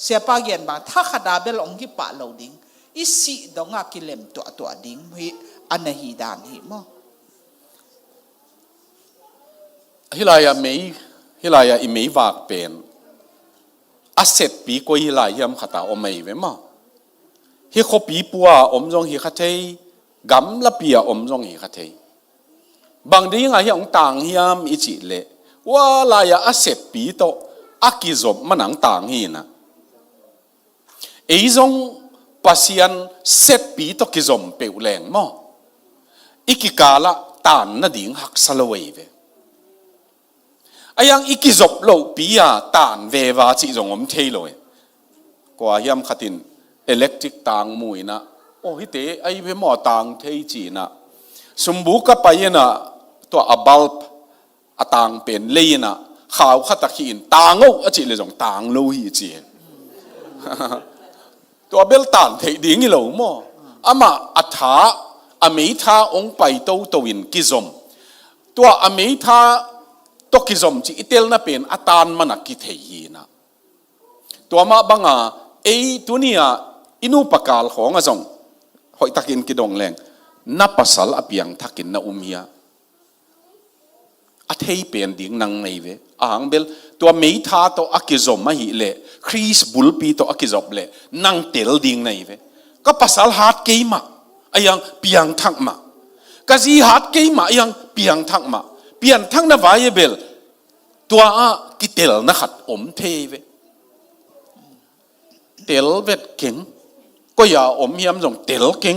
เสียปาเกียนบางถ้าขดาเบลองกิปะเหลาดิ่งอิสิดงอากิเลมตัวดิ่งหิอันหิดานหิมอฮิลายาเมย์ ฮิลายอิมีวากเป็นอาเซตปีกวยฮิลายยำขัดตาอไม่เวมาฮิโคปีปัวอมจงฮิขัดเทกำละปีอมจงฮิขัดเทบางทีไงยังต่างฮิยามอิจิเลว่าลายอาเซตปีโตอากิจบมันหนังต่างฮินะไอ้จงปัสยันเซตปีโตกิจบเปวแรงมั้งอีกิกาละตานนาดิ่งหักสลวยเวไอ้ยังอีกิจบโลปียตานเววาจิจงอมเทลอยกว่าฮิยามขัดินอิเล็กทริกต่างมวยนะโอ้ฮิเตไอ้เวมอต่างเทจีนะสมบูกับไปนะตัวอับัลป์ต่างเป็นเลยนะข่าวขัดตะขีนต่างเอาจิเลยจงต่างโลหิจีตัวเบลตันเทดิ้งอีหลงมั้งอามาอัฐาอเมธาองไปโตตวินกิจมตัวอเมธาตกิจมจีอิเตลน่ะเป็นอัตานมันกิเทียนะตัวมาบังอาไอ้ตัวนี้อินูปกาลของอาจงหอยตะกินกิดงแรงนับภาษาอเปียงทักินนาอุมียอัฐให้เป็นดิ้งนังในเวอ่างเบลตัวเมธาตัวอกิจมมาหิเลคริสบุลปีตัวอกิจมเลนังเตลดิ้งในเวก็ภาษาฮาร์ดเกย์มาไอ้ยังเปียงทักมาก็จีฮาร์ดเกย์มายังเปียงทักมาเปียงทักน่ะวายเบลตัวกิเตลนะขัดอมเทเวเตลเวดเก่งก็อย่าอมยำจงเตลเก่ง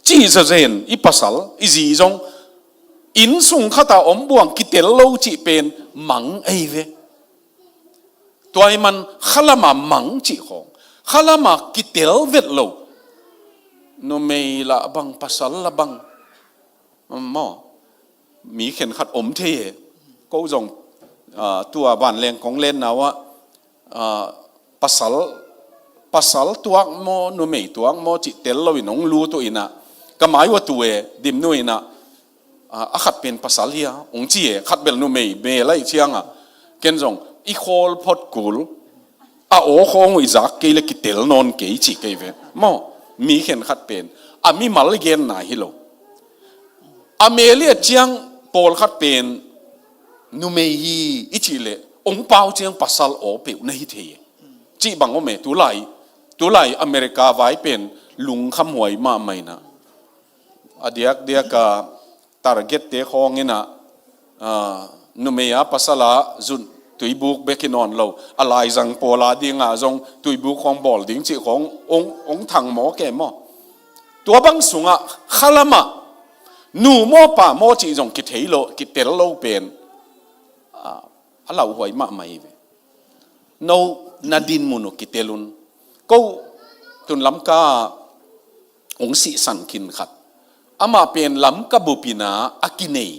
จีจะเรนอีภาษาอีจีจงอินสุงข้าตาอมบวงกิเตลโลจีเป็นมังไอเวตัวไอ้มันข้าละมามังจีของข้าละมากิเตลเวดโลโนเมละบังภาษาละบังมอมีเข็นขัดอมเทก็จงตัวบ้านแรงของเล่นนะว่าภาษาตัวโมโนเมตัวโมจิเตลเราอินองรู้ตัวอินะก็หมายว่าตัวดิมนุยนะขัดเป็นภาษาเลียองจีขัดเบลโนเมเบลอะไรเชียงเกณฑ์จงอีโคลพอดกูลโอ้คงอิจักเกลกิเตลนอนเกยจิเกยเวมอมีเข็นขัดเป็นมีมาลเกนนาฮิโลเมเลียเจียงโปลขัดเป็นนูเมฮีอิจิเลองเปาเจียงภาษาโอเปวในฮิเทจีบังโอเมตุไลอเมริกาไว้เป็นลุงคำหวยมาไม่นะเดียกตาร์เก็ตเตะของเงินะนูเมียภาษาละจุนตุยบุกเบกินอนเราอะไรจังโปลาดิงจงตุยบุกของบอลดิงจีขององถังหมอแก่หมอตัวบังสุงขลามะนูโมป่าโมจีจงกิเทโลกิเตลโลเป็นเราหวยมาไม่เวโนนาดินมุนกิเตลุนก็ตุนล้ำกาองสีสันกินขัดมาเป็นล้ำกบุปินาอากิเนย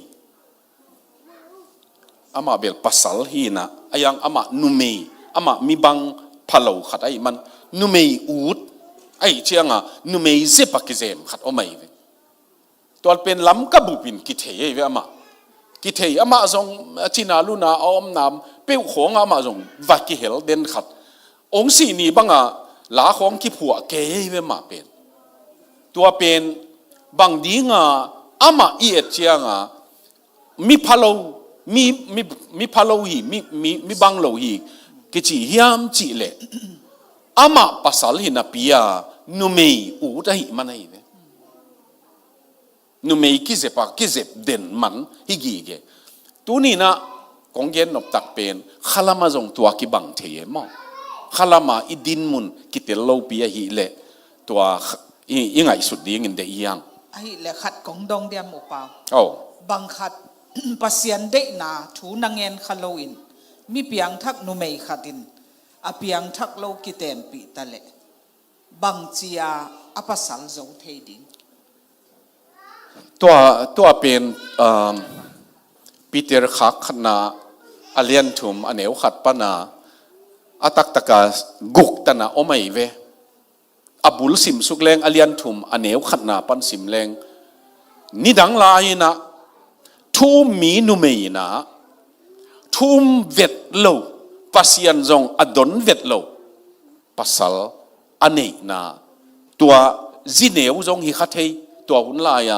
มาเบลปัสสัลฮีนะยังมานุเมยมามีบังพะโลขัดไอ้มันนุเมยอูดไอ้เชียงนุเมยเซปักกิเซมขัดเอาไม่เวตัวเป็นล้ำกบุปินกิเทยเวมากิเทยมาจงจินาลุนาอมนามเปี้ยวของมาจงวักกิเฮลเดนขัดองสีนี้บังลาของกิผัวเกยเวมาเป็นตัวเป็นบางดีมาเอียดเชียงมีพะโลมีพะโลฮีมีบังโลฮีกิจิฮิยามจิเลมาภาษาลินาปียนุเมยอูดะฮิมันไอเวนุเมยกิเซปะกิเซเด่นมันฮิกีเกตัวนี้นะกงเย็นนบตักเป็นขลามาจงตัวกิบังเทียมอขลามาอิดินมุนกิเตลโลปียฮิเลตัวยังไงสุดดีเงินเดียงไอ้เลขัดของดงเดียมอุปาบังขัดปัสยันเดนาถูนังเงินขโลอินมีเปียงทักนุเมยขัดินเปียงทักโลกิเตมปีตะเลบังเจียปัสสัลโจเทดิงตัวเป็นปีเตอร์ขักขณะอเลียนทุมอันเอวขัดปนาตักตะกากุกตนะโอไม่เวบุลสิมสุกแรงอเลียนทุมอันเอวขัดนาปันสิมแรงนี่ดังลายนะทุ่มมีนุเมยนะทุ่มเวทโลปัสยันจงอดอนเวทโลปัสสลอันนี้นะตัวจีเนวจงฮิคัทเฮตัวหุ่นลาย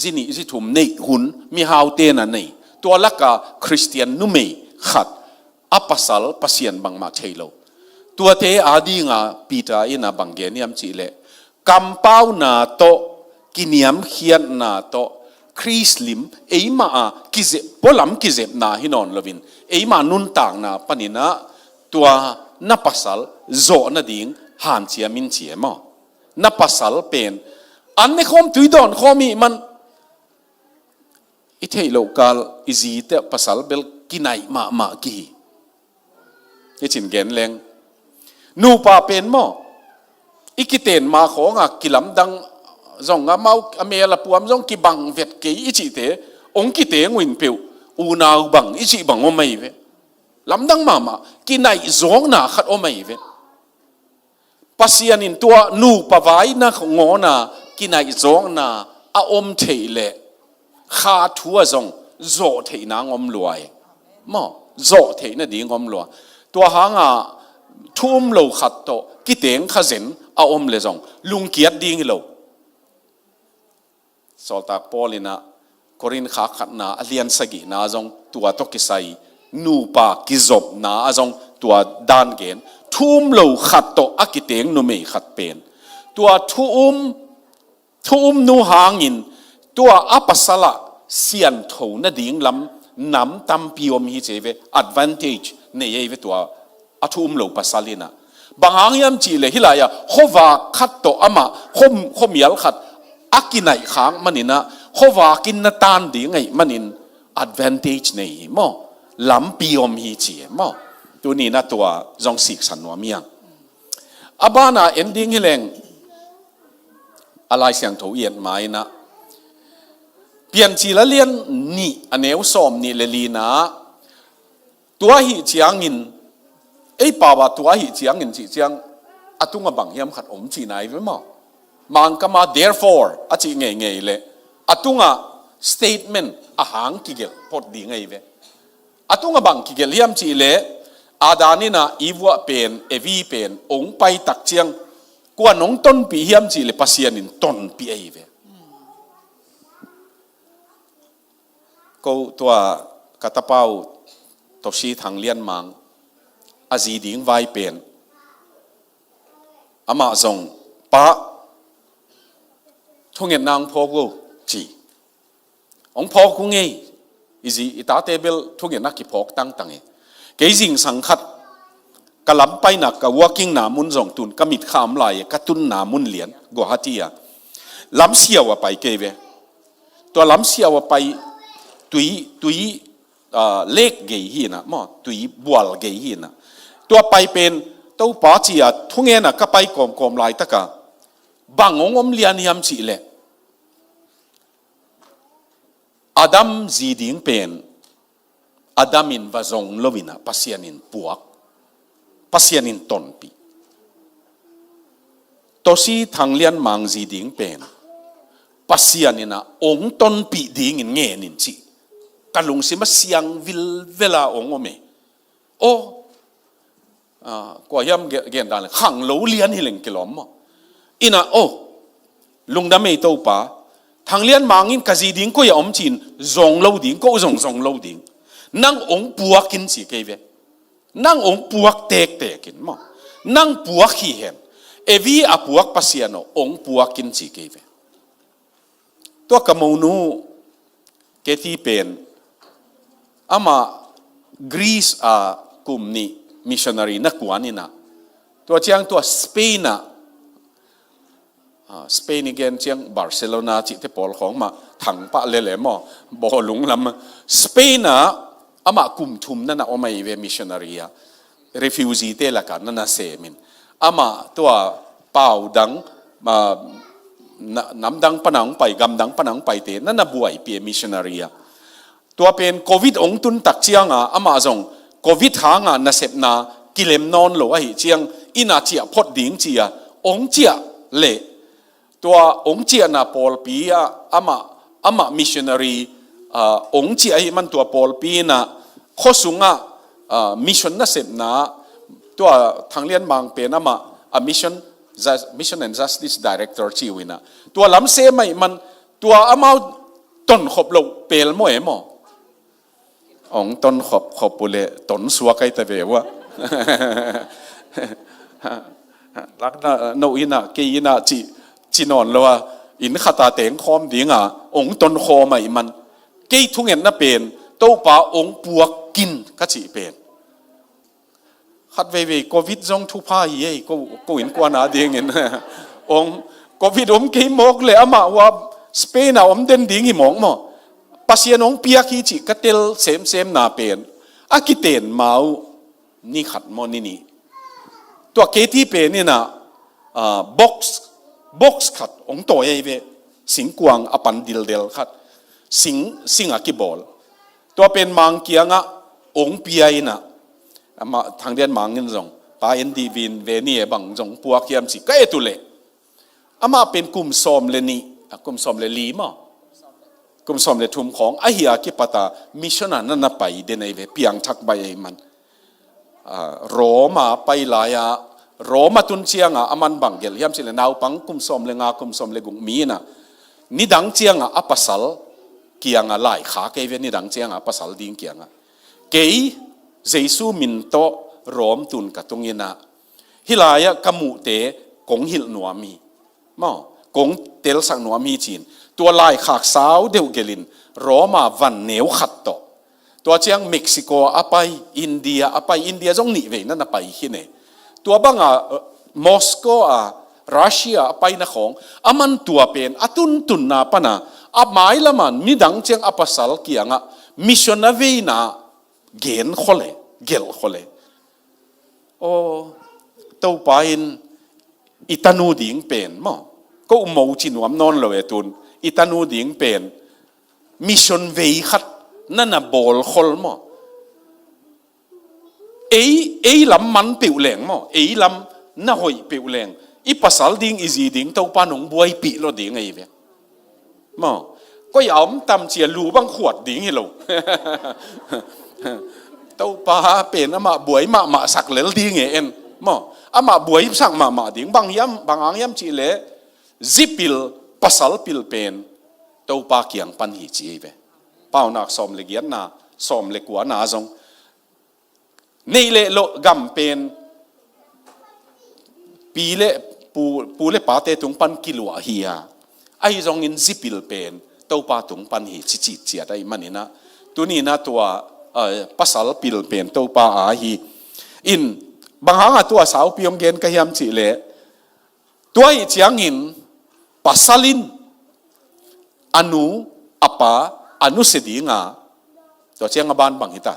จีนี่จีทุ่มเนหุ่นมีฮาวเตนะนี่ตัวละกาคริสเตียนนุเมยขัด apasal pasien bang ma thailo tua te adi nga pita ina banggeniam chi le kampau na to kiniam khian na to krislim eima a kize polam kize na hinon lovin eima nun tang na panina tua na pasal zo na ding han chia min chia mo na pasal pen an ne khom tuidon khomi man i thei local izi te pasal bel kinai ma ki ye chin gen leng nu pa pen mo ikiten ma kho nga kilam dang zong nga mau amela puam zong ki bang vet ke i chi te ong ki te ngwin peu u nau bang i chi bang o mai ve lam dang ma kinai zong na khat o mai ve pasian in tua nu pawai na ngona kinai zong na a om theile kha thua zong zo theina ngom luai mo zo theina ding ngom lua tua hanga thum lo khat to kiteng khazen a om le zong lung kiat ding lo solta polina korin kha khat na alian sagi na zong tua to kisai nu pa kizop na azong tua dan gen thum lo khat to akiteng nu mei khat pen tua thum nu hangin tua apasala sian tho na ding lam nam tam piom hi cheve advantage ne ye ve tua athum lo pasalina bangang yam chi le hilaya khowa khat to ama khomial khat akinai khang manina khowa kin na tan ding ngai manin advantage nei mo lam piom hi chi mo tu ni na tua jong sik san wa miang abana ending hileng alai siang tho yen mai na pian chi la lian ni aneu som ni le li na tua hi chiang in ei pa wa tua hi chiang in chi chiang atunga bang hiam khat om chi nai ve mo mang kama therefore a chi nge le atunga statement a hang ki gel pot di ngai ve atunga bang ki gel hiam chi le adani na iwa pen evi pen ong pai tak chiang kwa nong ton pi hiam chi le pasian in ton pi ai ve ko tua katapau to si thang lian mang azi ding vai pen ama zong pa thongen nang phogu chi ong phok ku nge izi ita table thongen na ki phok tang e ke jing sang khat kalam pai na ka working na mun zong tun kamit kham lai ka tun na mun lian guwahati lam siawa pai ke ve to lam siawa pai tui lek ge hi na mo tui bual ge hi na to pai pen to pa chi a thunge na ka pai kom lai ta ka bangong om lian hiam chi le adam ziding pen adamin vazong lovina pasianin puak pasianin tonpi tosi thanglian mang ziding pen pasianina ong tonpi ding in nge nin chi kalung sima siang vil vela ong ome o kwa yam gen dan khang lo lian hileng kilom mo ina o lungda mei to pa thanglian mangin kazi ding ko ya om chin zong lo ding ko zong lo ding nang ong puakin chi keve nang ong puak tek kin mo nang puak hi hen evi a puak pasiano ong puakin chi keve to kamonu keti pen ama Greece a kumni missionary na kuanina to chiang to Spain na Spain again chiang Barcelona chi te pol khong ma thang pa le mo bo lung lam Spain na ama kum thum na na omai ve missionary a refugee te la kan na semin ama to pau dang ma nam dang panang pai gam dang panang pai te na buai pe missionary a tua pen covid ong tun tak chiang a ama zong covid hanga na sep na kilem non lo a hi chiang ina chia phot ding chia ong chia le tua ong chia na pol pi a ama missionary ong chia hi man tua pol pi na khosunga mission na sep na tua thanglian mang pe na ma a mission and justice director chi wina tua lam se mai man tua amau ton khop lo pel mo emo องต้นขอบปุเลต้นสัวไกตะเววะรักนะโนอินะเกยินะจีนอนแล้วว่าอินขตาเตงคอมดีงอ่ะองต้นคอมาอีมันเกยทุงเห็นน่ะเป็นโตป่าองปวกกินก็จีเป็นขัดเวโควิดจงทุพาเย่ก็เห็นกว่านาเดียงเห็นองโควิดเกยมอกเลยอามาว่าสเปนอ่ะเด่นดิ้งหิมองมั้งปัสยานองเปียกีจิกเตลเซมนาเป็นอากิเตนมานี่ขัดมอนี่ตัวเกที่เป็นนี่นะบ็อกซ์ขัดองตัวเอเวสิงกวางอปันดิลเดลขัดสิงอากิบอลตัวเป็นมังเกียงอ่ะองเปียนะมาทางเดียนมังเงินจงปาเอ็นดีวินเวนี่บังจงปัวเกียมสิก็เอตุเลอามาเป็นกลุ่มซอมเลนี่กลุ่มซอมเลลีมากลุ่มซอมเลทุมของไอเฮียกิปตามิชนานั่นไปเดนไอเวเปียงทักใบมันโรมาไปลายโรมาตุนเชียงอามันบังเกลยามสิเลนาวปังกลุ่มซอมเลงากลุ่มซอมเลกุงมีนะนิดังเชียงอัปสัลเกียงลายขาเกเวนิดังเชียงอัปสัลดิ้งเกียงเกยเจสูมินโตโรมตุนกะตรงนี้นะฮิลายะกมุเตกงหิลนัวมีมอกงเตลสังนัวมีจีนตัวลายขากสาวเดวเกลินโรมาวันเนวขัดโตตัวเชียงเม็กซิโกอไปอินเดียจงหนีเวนั่นไปที่ไหนตัวบังมอสโกรัสเซียไปนะของอามันตัวเป็นตุนนาปนะอาหมายละมันมีดังเชียงอปัสสัลเกียงมิชชันนาวีนาเกลขเลโอ้ตัวไปอิตานูดิ่งเป็นมั้งก็อุโมจินวมนอนเลยตุนอิตานูดิ่งเป็นมิชชันเวีขัดนั่นน่ะบอลขลมั้งเอลำมันเปียวแหลงมั้งลำน่าหอยเปียวแหลงอีภาษาดิ่งอีจีดิ่งตัวปานงบวยปีโลดิ่งไงเว้ยมั้งก็ยอมตำเชียรูบังขวดดิ่งให้เราตัวปาเป็นอามาบวยมาสักเลลดิ่งเอ็นมั้งอามาบวยสักมาดิ่งบางอังยำจีเล่ซิปิลภาษาปิลเป็นตัวปาเกียงปันหิจีเว้ยเป้านักสอมเลียนนาสอมเล็กว่านาจงนี่เละโลกำเป็นปีเละปูเละปาเตตุงปันกิโลเฮียไอ้จงอินซิปิลเป็นตัวปาตุงปันหิจิเจียได้มันนี่นะตัวนี้นะตัวภาษาปิลเป็นตัวปาอาฮีอินบางครั้งตัวสาวพิมเกนก็ยามจิเละตัวอีเจียงอินภาษาลินอนุอปาอนุเสดีงาตัวเชียงบานบังฮิตา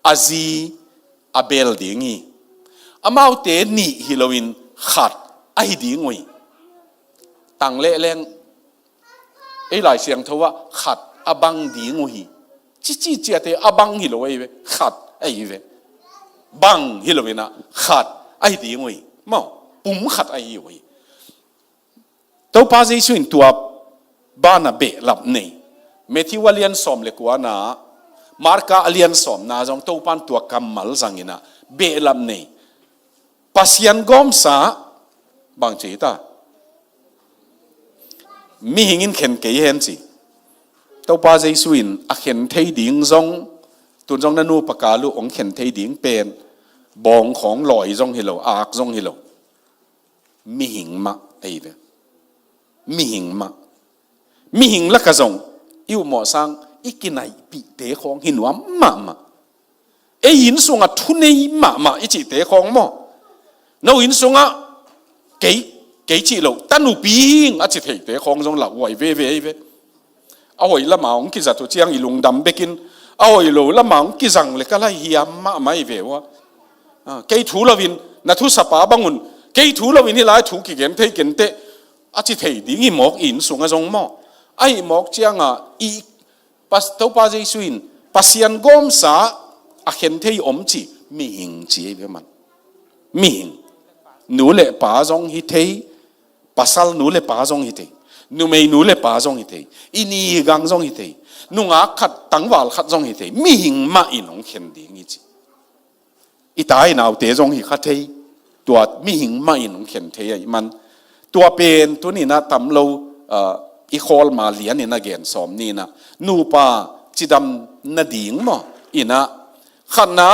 อาซีอาเบลดีงี้อามาเตนี่ฮิโลวินขัดไอดีงวยต่างเละแรงไอหลายเสียงเทว่าขัดอาบังดีงวยจิเจเตอาบังฮิโลเวขัดไอเวบังฮิโลวินะขัดไอดีงวยมาปุ่มขัดไอเวตัวพาเจสุนตัวบ้านเบะหลับนี่เมทิวเลียนสอมเล็กว่านะมาร์กาเลียนสอมนะจงตัวปันตัวกำมัลสังอินะเบะลำนี่ปัสยันกอมสาบางจีตามีหิงินเข็นเกยเห็นสิตัวปาเจสุนอักเข็นเทดิ่งจงตุนจงนันูปากาลุองเข็นเทดิ่งเป็นบองของลอยจงฮิโลอากจงฮิโลมีหิงมะไอเวมีหิงละกะจงอิวหมอสังอีกินไหนปีเตะของหินวมาหินสงะทุนในมาอีจิเตะของหมอน้าหินสงะเกยจิโลตันูปีงอาจิเตะของจงหลักไหวเวเอาไว้ละหมาของกิจตุเจียงอีลุงดำไปกินเอาไว้โลละหมาของกิจังเลยก็ไล่เฮียมาไม่เววะเกยถูลวินนัทุสปาบังุนเกยถูลวินที่หลายถูกิเกนเทเกนเตอาจิเตะดิ้งอีหมอกหินสงะจงหมอไอ้หมอกเจียงอีปัสตัวปาเจสุนปัสยันกอมสาอาเห็นเทยอมจีมีหิงจีเวมันมีหิงหนูเล่ป่าจงฮิเทปัสสัลหนูเล่ป่าจงฮิเทหนูไม่หนูเล่ป่าจงฮิเทอินีกังจงฮิเทนุ่งอาขัดตั้งวาลขัดจงฮิเทมีหิงมาอินองเห็นดีงี้จีอีตายนาวเตจงฮิขัดเทตัวมีหิงมาอินองเห็นเทมันตัวเป็นตัวนี้นะตำเราอีโคลมาเลียนนี่นะเกนสอมนี่นะนูปาจิดำนาดิ่งมั้ง ina khana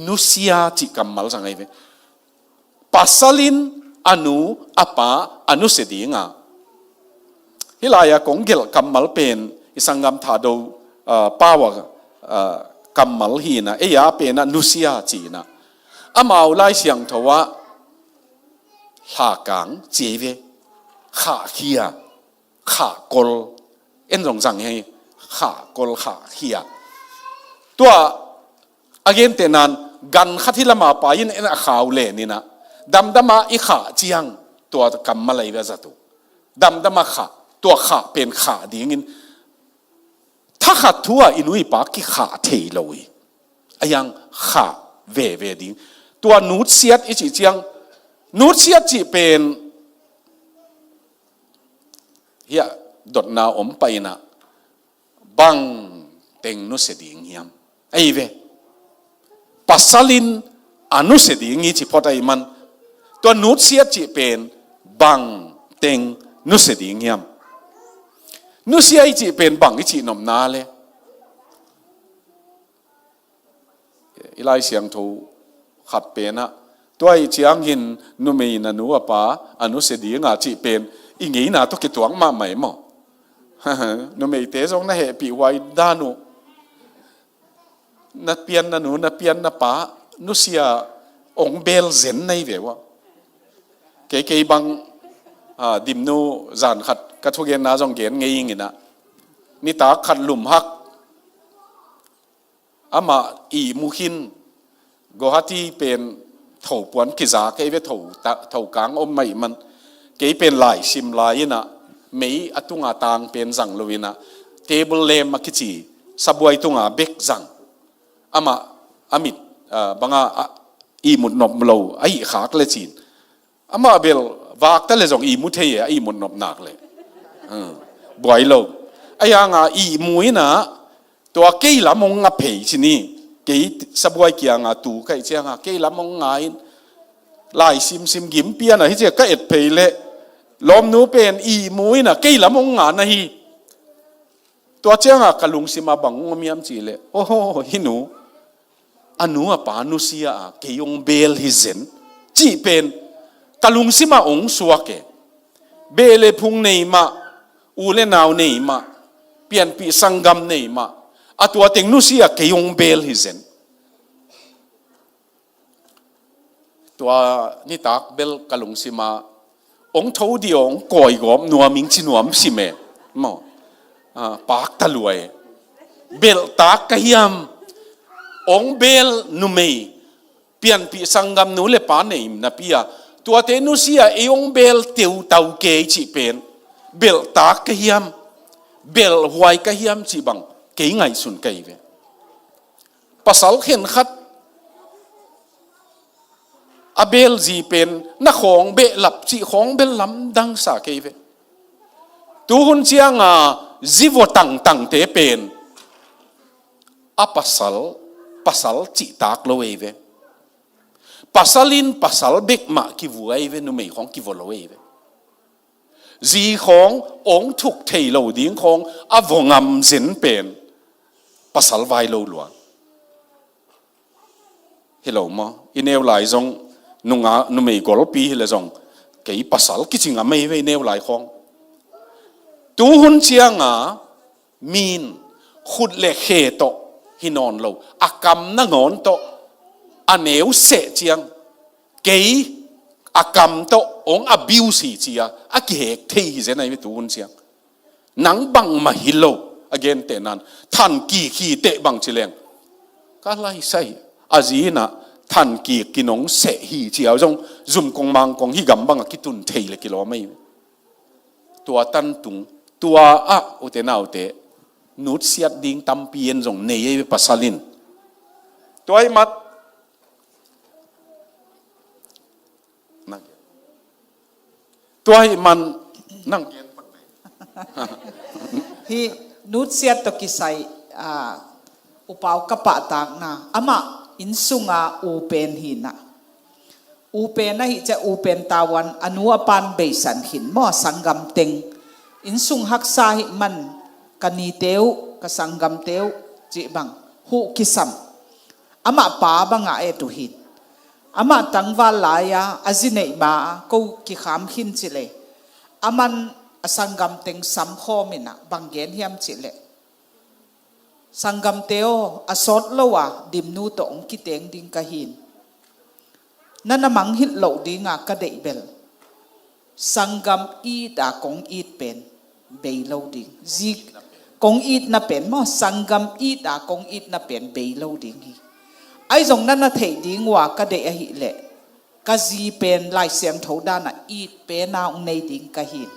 nusia chi kamal sangai ve pasalin anu apa anu sedinga hilaya konggel kamal pen isangam thado pawa kamal hina eya pena nusia chi na amau lai siang thowa hakang jewe kha khia kha kol en rong sang he kha kol kha khia tua again tenan gan khathilama pain en khaule ni na damdama i kha chiang tua kammalai wa zatu damdama kha tua kha pen kha dingin tha kha thua inui pa ki kha thei loi ayang kha ve ding tua nut siat i chi chiang nut siat chi pen hiya dot na om paina bang teng nu se ding hiam ai ve pasalin anu se ding chi photai man to nut siat chi pen bang teng nu se ding hiam nu sia chi pen bang chi nom na le ilai siang tho khat pe na toy chiang hin nu mei na nu apa anu se ding a chi pen i ngei na to ki tuang ma mai mo nu mei te jong na he pi wai da nu na pian na nu na pian na pa nu sia ong bel zen nei ve wa ke bang dim nu zan khat ka thu gen na jong gen ngei ngina ni ta khat lum hak ama i mu hin gohati pen thau puan ki za ke ve thau kang om mai man ke pen lai sim lai na mei atunga tang pen zang loina table lem ma kichi sabuai tunga bek zang ama amit banga i mut nop lo ai khak le chin ama bel wak ta le jong i mu thei ai mut nop nak le boy lo ayanga i muina to ke lamong nga phei chini ke sabuai kia nga tu kai chianga ke lamong ngai lai sim gim pia na hi che ka et phei le lom nu pen i muina ke lamong nga na hi to chianga kalung sima bang ngomiam chi le oho hinu anu apa anu sia ke yong bel hi zen chi pen kalung sima ong suwa ke bele phung nei ma u le naw nei ma pian pi sangam nei ma atua teng nu sia ke yong bel hi zen tua ni tak bel kalung sima ong thau di ong koi gom nuam ming chi nuam si me mo pak ta luai bel tak ka hiam ong bel nu mei pian pi sangam nu le pa nei na pia tua te nu sia e ong bel teu tau ke chi pen bel tak ka hiam bel huai ka hiam chi bang ke ngai sun kai ve pasal khen khat abel ji pen na khong be lap chi khong bel lam dang sa ke ve tu hun chiang zivo tang te pen a pasal chi tak lo ve pasalin pasal bek ma ki vuai ve nu mei khong ki vo lo ve ji khong ong thuk thei lo ding khong a vongam zen pen pasal vai lo luang hello ma ineu lai jong nunga nu mei gol pi le jong ke pasal ki chinga mei ve neu lai khong tu hun chianga min khut le khe to hinon lo akam na ngon to aneu se chiang ke akam to ong abuse chia akihek thei hi zenai mi tu hun chiang nang bang ma hilo again te nan than ki khi te bang chileng ka lai sai azina than ki kinong se hi chiao jong zum kong mang kong hi gam bang ki tun thei le kilo mai tua tan tung tua a u te nau te nut siat ding tam pien jong nei pasalin toy mat toy man nang hi nut siat to kisai upau kapa tak na ama insunga upen hina upen na hi cha upen tawan anu apan beisan hin mo sangam teng insung haksa hi man kani teu ka sangam teu chi bang hu kisam ama pa banga e tu hin ama tangwal laya azinei ba ko ki kham hin chile aman asangam teng sam khomina banggen hiam chile sangam teo asot lowa dimnu to ong ki teng ding ka hin nana mang hit lo dinga ka dei bel sangam i da kong it pen bei lo ding zik kong it na pen mo sangam i da kong it na pen bei lo ding hi ai zong nana thei ding wa ka dei a hi le ka zi pen lai siang tho da na it pe na ong nei ding ka hin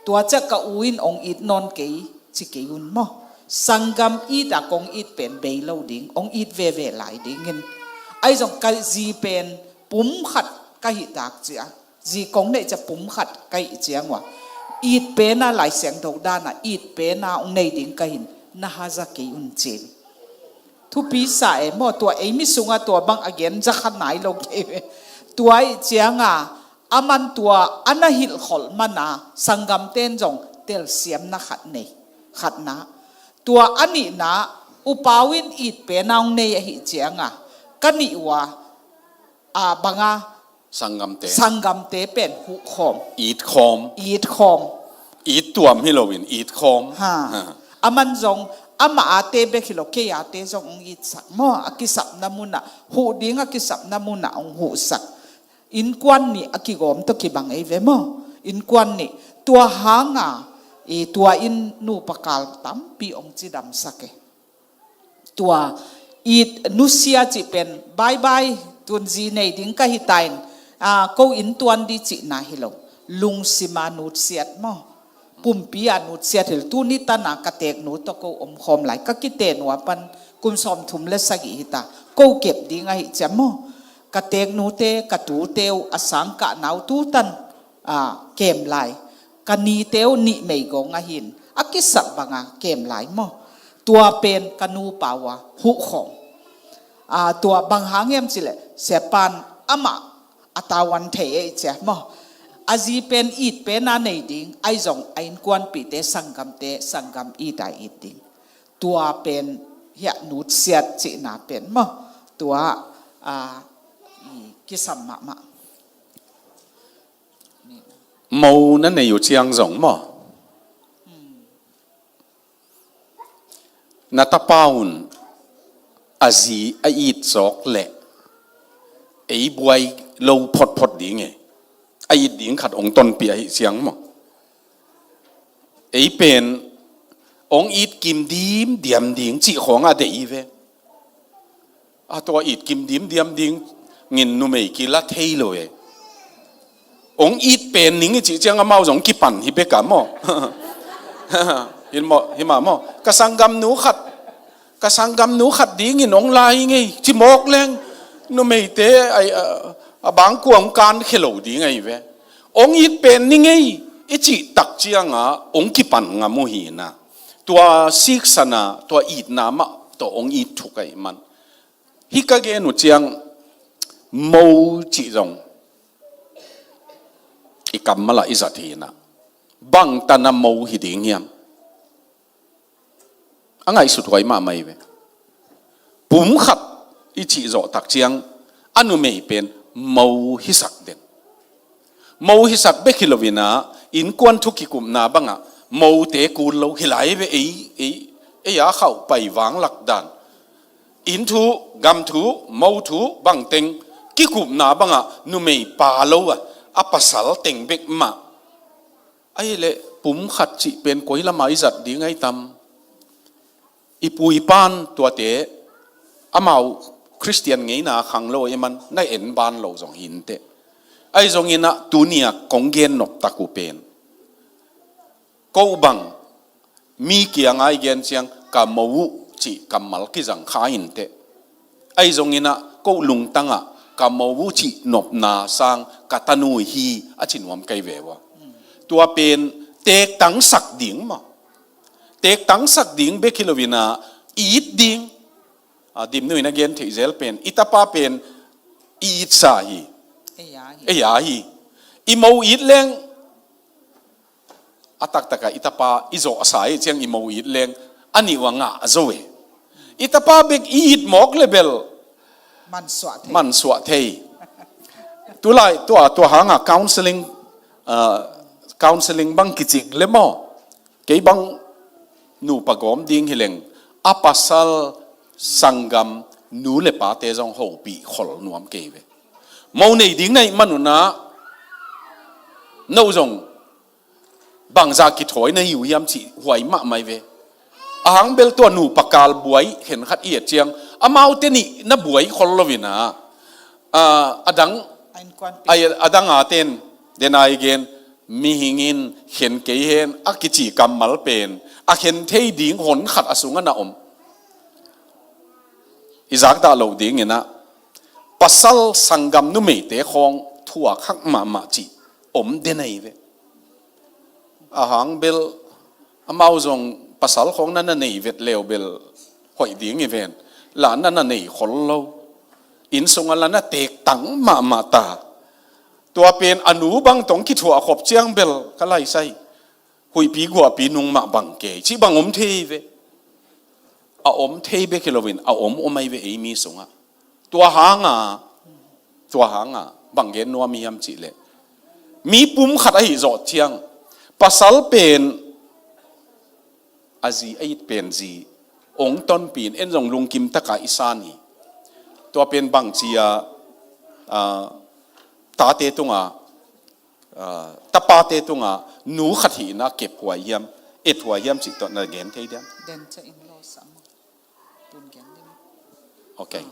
tua cha ka uin ong it non ke chi ke un mo sangam i da kong it pen bei lo ding ong it ve ve lai ding in ai zong ka zi pen pum khat ka hi tak chia zi kong nei cha pum khat kai chiang wa it pe na lai siang tho da na it pe na ong nei ding ka hin na ha za ke un chen thu pi sa e mo tua e mi sunga tua bang again za khan nai lo ke tua i chianga aman tua anahil khol mana sangam ten jong tel siam na khat na tua ani na upawin it pe naung nei hi chianga kani wa a banga sangam te pen hu khom it khom it tuam hilowin it khom ha aman jong ama ate be khilo ke ya te jong it sak mo akisap namuna hu ding akisap namuna ong hu sak in kwan ni akigom to ki bang e ve mo in kwan ni tua hanga e tua in nu pakal tam pi ong chi dam sake tua it nusia chi pen bye bye tun ji nei ding ka hitain ko in tuan di chi na hilo lung sima nut siat mo pumpia nut siat hil tu ni ta na ka tek nu to ko om khom lai ka ki te nu pan kum som thum le sagi hita ko kep ding ai chamo ka tek nu te ka tu teu asang ka nau tu tan kem lai ka ni teu ni mei go nga hin akisap banga kem lai mo tua pen kanu pawa hu khom tua bang hangem chile sepan ama atawan the e che mo azi pen it pen na nei ding ai zong ain kwan pi te sangam i da it ding tua pen ya nut siat chi na pen mo tua kisam ma mâu nó này有这样种嘛na tapaun azi a it sok le ei buai lo phot ding e ai ding khat ong ton pi ai siang mo ei pen ong it kim dim diam ding chi khong a de i ve a to it kim dim diam ding ngin nu mei ki la thei lo e ong it pen ning chi chang a mau jong ki pan hi be ka mo hin ma mo ka sangam nu khat ding in ong lai ngi chi mok leng nu mei te ai a bang kuang kan khelo ding ai ve ong it pen ning ei e chi tak chiang a ong ki pan nga mu hi na tua sik sana tua it na ma to ong it thu kai man hi ka ge nu chiang mo chi jong i kam mala izati na bang tana mo hi ding yam angai su thoi ma mai ve pum khat i chi zo tak chiang anu mei pen mo hi sak den mo hi sak be kilovina in kwan thu ki kum na banga mo te ku lo hilai ve e ya khau pai wang lak dan in thu gam thu mo thu bang teng ki kum na banga nu mei pa lo apasal teng bek ma ai le pum khat chi pen koi la mai zat ding ai tam ipui pan tua te amau Christian ngei na khang lo eman na en ban lo jong hin te ai jong ina tunia konggen nop taku pen ko bang mi kiang ai gen chiang ka mau chi kamal ki jang kha hin te ai jong ina ko lung tanga ka mau chi nop na sang katanu hi achinwam kai vewa tua pen tek tang sak ding ma tek tang sak ding be kilovina it ding dim nu ina gen theizel pen itapa pen it sa hi e ya hi i mo it leng atak taka itapa izo asai chiang i mo it leng ani wanga zoe itapa bek eat mok level มันสวดเท man swa thei tu lai to hanga counseling bang kichik lemo ke bang nu pagom ding hileng apasal sangam nu le pa te jong ho pi khol nuam ke ve mo nei ding nei manuna no jong bang za ki thoi na yu yam chi huai ma mai ve ahang bel to nu pakal buai hen khat ie chiang amau te ni na buai khol lovina adang อันกวน ai adang aten den ai gen mi hingin hen ke hen akichi kamal pen a hen thei ding hon khat asunga na izak da lo ding ina pasal sangam nu me te khong thua khak ma chi denai ve ahang bel amau jong pasal khong na nei vet leo bel hoi ding event la na nei khol lo in sunga la na tek tang ma ta tua pen anu bang tong ki thua khop chiang bel kalai sai hui pi gwa pi nung ma bang ke chi bang thei ve a thei be kilovin a omai ve ei mi sunga tua hanga bang gen no mi yam chi le mi pum khat ai zo chiang pasal pen azi ait pen zi ong ton pin en jong lung kim taka isani to pen bang chia ta te tunga tapa te tunga nu khathi na kep huai yam et huai yam chi to na gen thei dia เดนจะอินโลสัมตุนแกนนี่ okay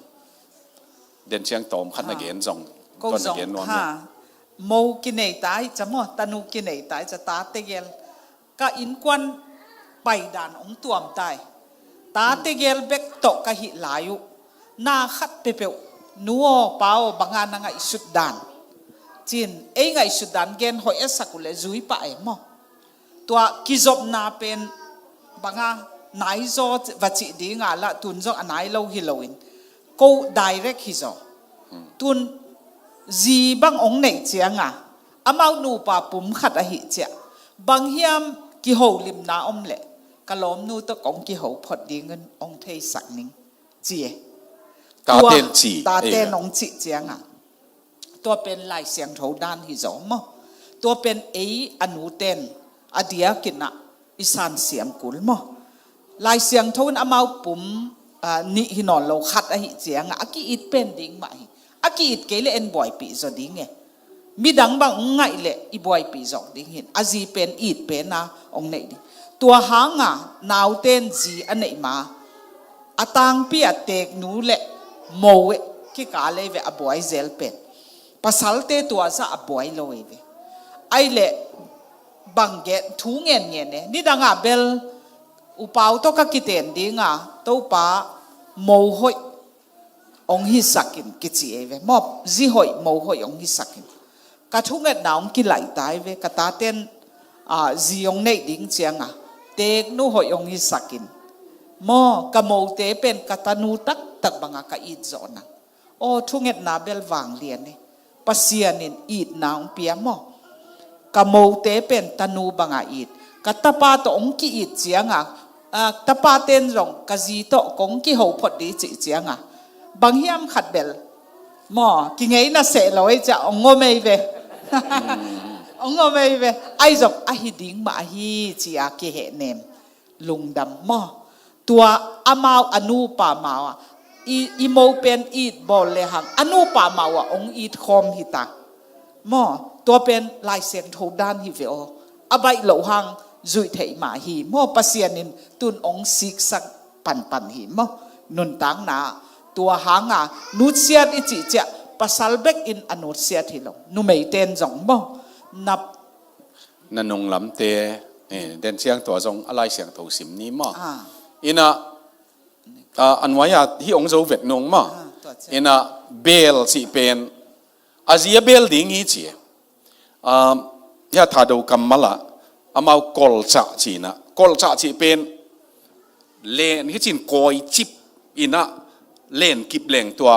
den chiang tom khat na gen jong ก็ ton จ na ง gen no ฮะโมกินเนตายจะมอตานูกินเนตายจะตาเตเกลก็อินกวนไปด่านองตัวมตายตาเตเกลเบกโตกะหิลายุนาขัดเปเปวนัวเปาบางงานงไงสุดด่านจีนไงสุดด่านเกนหอยสักุเลจุยไปมอตัวกิจบนาเป็นบางงานไหนโจวัจิดีงาละตุนโจอันไหนเราฮิโลวินก็ดิเรกฮิโจตุนจีบางองค์ไหนเจียงอ่ะอามาหนูป่าปุ่มขัดอหิเจียบางเฮียมกิโหลิมนาอมเละกะล้อมนูตะกองกิโหพอดีเงินองเทสักนิงเจีย ตาเต้นจี ตาเต้นองจีเจียงอ่ะตัวเป็นลายเสียงโถด้านฮิโจมอตัวเป็นอนุเต้นอเดียกินะอิสานเสียงกุลมอลายเสียงโทนอามาปุ่มนิฮินอนเราขัดอหิเจียงอ่ะกีอิดเป็นดิ้งไหมอากีดเกลเอ็นบ่อยปีจดิ้งไงมีดังบางไงเละอีบ่อยปีจดิ้งเห็นอาจีเป็นอีดเป็นนะองไหนดิตัวหางอ่ะนาวเต้นจีอันไหนมาอาตังปีอาเตกนูเละโมเวกิกาเลเวอบ่อยเซลเป็นภาษาเตตัวซะอบ่อยโลเวไอเละบังเกตทูเงียนเงียนเนี่ยนี่ดังอ่ะเบลอุปาวตก็กิเตนดิ้งอ่ะตัวป้าโมหอยองฮิสักินกิจเอเวมอบจีหอยโมหอยองฮิสักินกระทุ้งเอ็ดหนาวกิไหลตายเวกระตาเต้นจีองเนดิ้งเจียงอ่ะเตกนูหอยองฮิสักินมอกระโมเตเป็นกตานูตักบังกะอีดจอนะโอ้ทุ้งเอ็ดนาเบลวางเลียนนี่ปัสเซียนินอีดนาวเปียมอกระโมเตเป็นตานูบังอีดกตาปาตองกิอีดเจียงอ่ะตาปาเต้นรองกะจีโตกงกิหอพอดีจิเจียงอ่ะบางเฮียมขัดเบลหมอกิไงน่ะเสลอยจะองงไม่เวองงไม่เวไอ้จบไอ้ดิ้งมาฮีจีอาเกเหเนมลุงดำหมอตัวอามาอนุปามาวะอีโมเป็นอีดบอลเลยหังอนุปามาวะองอีดคอมฮิตาหมอตัวเป็นลายเสียงโทด้านฮิเวออใบเหลาหังจุยเทมาฮีหมอปัสเซียนินตุนองซิกสักปันฮีหมอนุนตังนาตัวหางอ่ะนุเสียดอิจิเจปัสสาวะอินอนุเสียทีหลงนุไม่เต้นจงบ่นับนันนงลำเตเดินเสียงตัวจงอะไรเสียงถูสิมนี้มั้งอินะอันว่าอยากที่องค์เจ้าเวทนงมั้งอินะเบลสิเป็นอาเซียเบลดิ้งอีจียาถ้าดูคำมาละอามากอลจ่าจีนะกอลจ่าจีเป็นเลนที่จีนกอยจิบอินะเล่นกิบเล่งตัว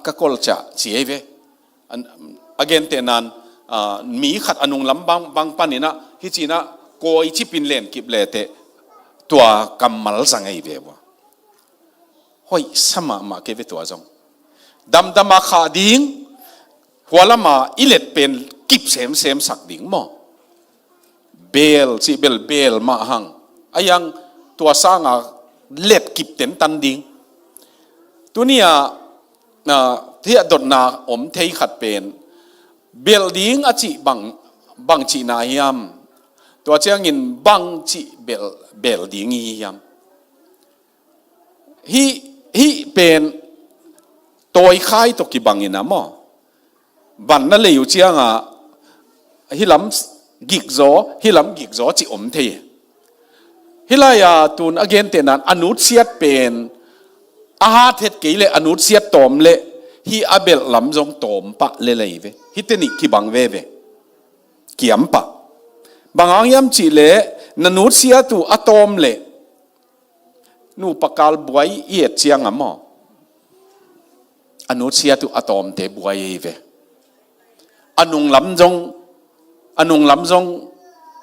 ก็กอลจะเสียไปagain แต่นั้นมีขัดอนุลำบางปันนี่นะที่จีน่ะ โกยชิปินเลนกิบเลเตตัวกำมัลสังไอเดียว ห้อยสมามาเก็บตัวจงดำมาขาดิ้งหัวละมาอิเล็ดเป็นกิบเสมสักดิ้งหมอเบลสิเบลมาหังอายังตัวสร้างเล็ดกิบเต็นตันดิ้งตัวนี้ที่ดดนาอมเทยขัดเป็นเบลดิ้งอาจิบังจีนายามตัวเจ้าเงินบังจีเบลดิ้งยามฮีเป็นตัวไข่ตัวกีบังอินะมั้งบันนั่นเลยอยู่เจ้าฮิลำกิกโซฮิลำกิกโซจีอมเทยฮิลายาตุนอเกนเตนันอนุเชียดเป็นอาหารเทศกี่เลยอนุเชียดตอมเลยฮีอาเบลลำจงตอมปะเลยเลยเวฮิเตนิกีบังเวเกี่ยมปะบางอย่างจีเลยนันุเชียตุอะตอมเลยนูปะกาลบวยเอียดเชียงอ่ะมั้งอนุเชียตุอะตอมเตบวยเวอนุงลำจง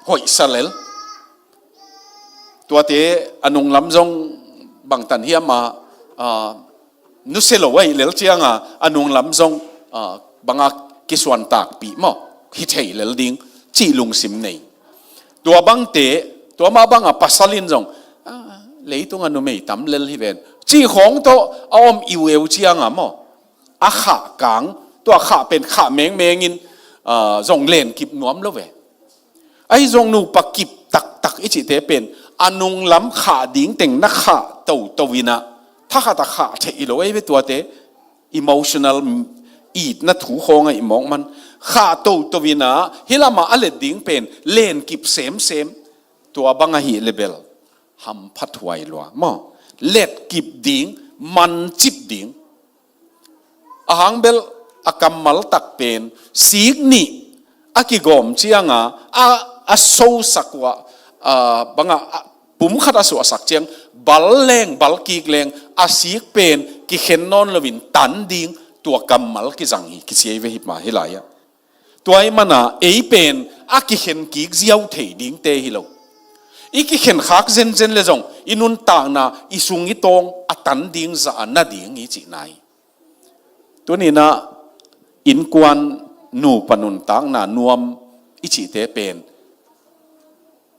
หอยสเลลตัวเตอนุงลำจงบางตันเฮียมานุเซโลไว้เลลเจียงอนุงลำจงบางกิสวนตากปีมั้งฮิตเฮเลลดิ้งจีลุงซิมในตัวบางเตตัวมาบางปัสสลินจงเลยตรงอนุไม่ตำเลลฮิเวนจีของตัวอมอิวเอวเจียงมั้งอาขะกังตัวขะเป็นขะเมงอินจงเล่นกิบน้อมแล้วเว้ไอ้จงนูปักกิบตักอิจิเตเป็นอนุงล้ำขาดิ้งเต่งนักขาตัววินะถ้าขาตะขาเฉยเลยไอ้ตัวเต emotional อีดนัทถูคงไอ้มองมันขาตัววินะฮิลามาอะไรดิ้งเป็นเล่นกิบเสมตัวบังหิเลเบลหัมพัดไวลัวมั้งเล็ดกิบดิ้งมันจิบดิ้งอาหังเบลอากำมัลตักเป็นสีนี่อากิกอมเชียงอาโซสักว่าบางปุ่มขัดอสุสักเชียงบัลแรงบัลกีกแรงอาสีกเป็นกิเขนนอนลวินตันดิ้งตัวกำมัลกิจังฮีกิเสียเวหิมาฮิลายะตัวไอ้มันเป็นอากิเขนกีกเจียวเทดิ้งเตฮิโลอีกิเขนขักเซนเลยจงอินุนตางนาอิสุงอิตงอัตันดิ้งจะอันนาดิ้งอีจีนายตัวนี้นะอินกวนนูปนุนตังนานวมอิจิเตเป็น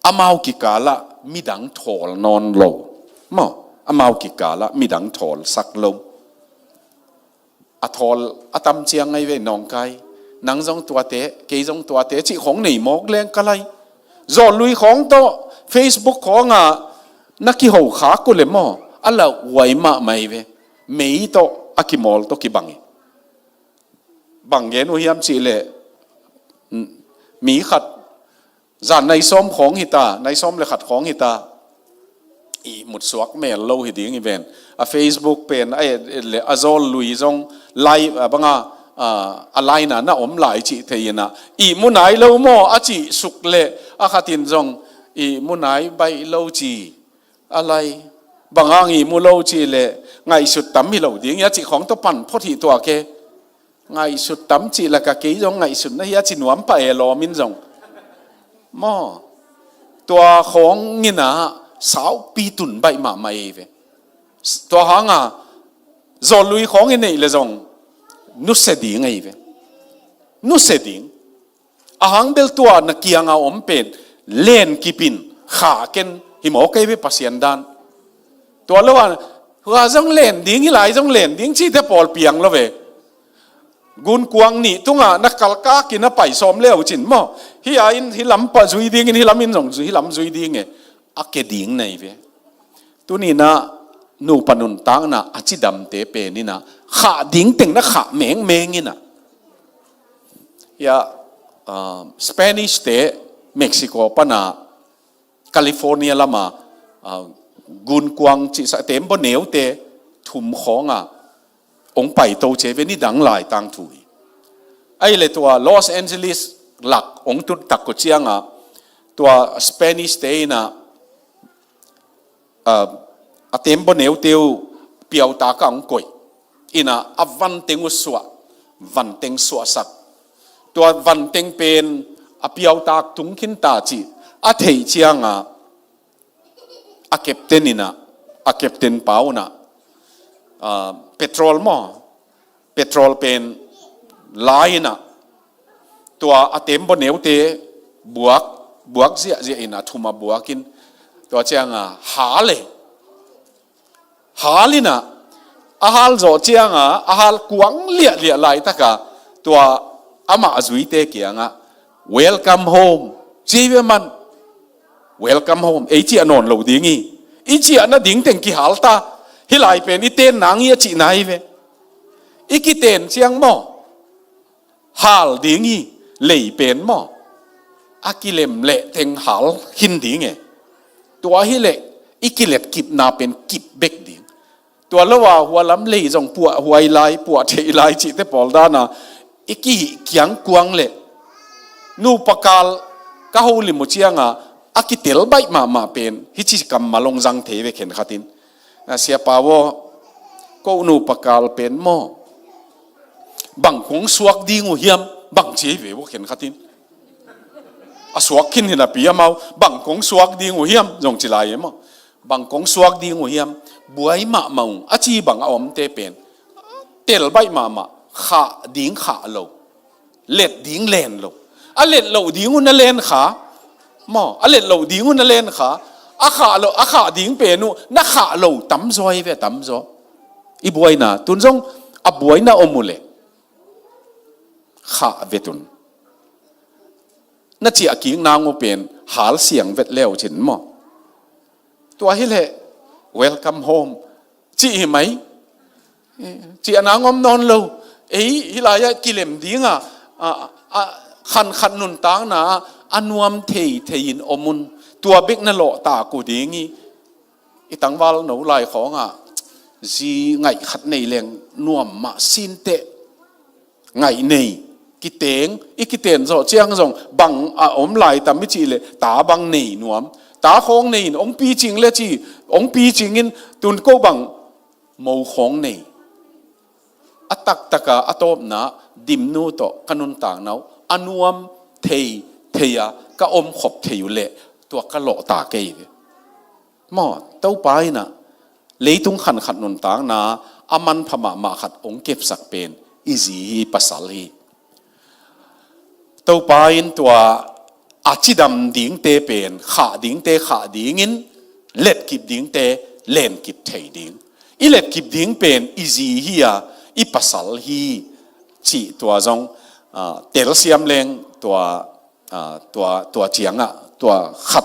อามาวกิกาละมิดังทอลนอนโลมั้งอามาวกิกาละมิดังทอลสักโลอะทอลอะตำเจียงไงเวนองไกนังจงตัวเตะเกยจงตัวเตะจิของหนีมอกแรงกันเลยจอลุยของโต Facebook ของนักกิโหขากุเลมั้งอะไรไว้มาไม่เวไม่โตอากิมอลโตกิบังบางเย็นวิยามจีเลมีขัดจานในซ้อมของหิตาในซ้อมเลยขัดของหิตาอีหมดสวกเมลโลหิดิ้งอีเวนเฟซบุ๊กเป็นไอ้เลอโซลลุยจงไลฟ์บางอะไรน่ะอมหลายจีเทียนะอีมุนไหนเลวโมอาจีสุกเลอาขัดินจงอีมุนไหนใบเลวจีอะไรบางอีมุเลวจีเลไงสุดตั้มมิเลวดิ้งยาจีของตัวปั่นพอทีตัวเกไงสุดตั้มจีละกะเกยจงไงสุดนะยาจีหนวมไปรอมินจงมอตัวของงินะสาวปีตุนใบมาไม่เวตัวหางจอลุยของงินนี่เลยจงนุสเสดิงไงเวนุสเสดิงอาหางเบลตัวนักเกียงอมเป็นเล่นกิปินขาเกนหิมโอเกยเวปัสยันดานตัวละว่าจงเล่นดิ้งที่ไหลจงเล่นดิ้งที่เทปอลเปียงละเวกุนกวางนี่ตุงนักกลกากินไปซ้อมเลี้ยวจินมั้งฮิอาอินฮิลำปะจุยดิ้งฮิลำอินจงจุยฮิลำจุยดิ้งอักเกดิ้งในเวตัวนี้นะนูปนุนตังนะอาจิดำเตเปนี่นะขาดิ้งเต็งนะขาเมงนี่นะยาสเปนิชเตเม็กซิโกปะนะแคลิฟอร์เนียละมากุนกวางจิสเต็มบนเหนียวเตถุมขององไปโตเจเวนี่ดังหลายตังถุยไอ้เลยตัวลอสแอนเจลิสหลักองตุนตักกุเจียงตัวสเปนิชเตนะเต็มบนเหนียวเตียวเปียวตากองกอยอินะอวันเต็งอุสวะวันเต็งสวสักตัววันเต็งเป็นเปียวตากตุงขินตาจีเทเจียงเก็บเต็นนี่นะเก็บเต็นเปล่านะ เปโตรลมอเปโตรลเป็นลายนะตัวอาเต็มบนเหนียวเตบวกเสียอินะทุมาบวกินตัวเจียงหาลินะอาหารโจเจียงอาหารกวางเลี่ยไหลตะกะตัวอามาจุยเตเกียงwelcome home จีเวมัน welcome home ไอจีนอนเหลาดิ้งอีจีน่ะดิ้งเต็งกี่หาลตาฮิไลเป็นอีเต้นนางยี่จีไหนเวอีกี่เต้นเชียงหม้อหาลดิ้งเลยเป็นหม้ออากิเลมเละเต็งหาลหินดิ้งตัวฮิเละอีกิเลตกิบนาเป็นกิบเบกดิ้งตัวละว่าหัวล้ำเลยจงปวดหัวไหลปวดเทไหลจีเตปอลดานะอีกี่เกียงกวางเละนูปกาลก็หูลิมุเชียงอากิเตลใบมาเป็นฮิจิกรรมมาลงจังเทเวเข็นขัดินเสียป่าวก็นูปกาลเป็นหม้อบังคงสวกดิ้งหัวเหียมบังเจเววเข็นขัดินสวกขินเห็นปีมาบังคงสวกดิ้งหัวเหียมจงจิไลมั้งบังคงสวกดิ้งหัวเหียมบวยมาเมาอาจีบังอมเตเป็นเตลใบมาขาดิ้งขาโลเล็ดดิ้งเลนโลอเล็ดโลดิ้งอุนเลนขาหม้ออเล็ดโลดิ้งอุนเลนขาอาขาดิ้งเป็นนูนักขาโลตั้มซอยเวตั้มซออีบวยน่ะตุนจงอบวยน่ะอมุเลขาเวตุนนั่นจีอากิงนางโอเป็นหาเสียงเวทเลวฉินหม้อตัวฮิเลwelcome home จีไหมจีนางอมนอนโลฮิลายะกิเลมดิ้งขันนุนตางนะอันวมเทยินอมุนตัวบิ๊กนั่นโลตากูดิ้งอีตังวาลหนูลายของจีไงขัดในแรงนวมมาสินเตไงในกิเตงอีกิเตนโซเจียงซงบังอมลายตามไม่จีเลยตาบังในนวมตาของในองปีจริงเลยจีองปีจริงอินตุนก็บังโมของในอัตักตะกะอัตบนะดิมนูโตขนุนต่างเนาอันวมเทียก็อมขบเทีอยู่เละตัวกะโลตาเกยหม้อเต้าไปนะเลยตุงขันนุนต่างนะอามันพมาขัดองเก็บสักเป็นอีซีปัสสาลีเต้าไปตัวอาจิดำดิ้งเตเป็นขาดิ้งเตขาดิ้งอินเล็ดกิบดิ้งเตเล่นกิบเทดิ้งอีเล็ดกิบดิ้งเป็นอีซีฮียอีปัสสาลีจีตัวจงเตลเซียมเลงตัวเจียงตัวขัด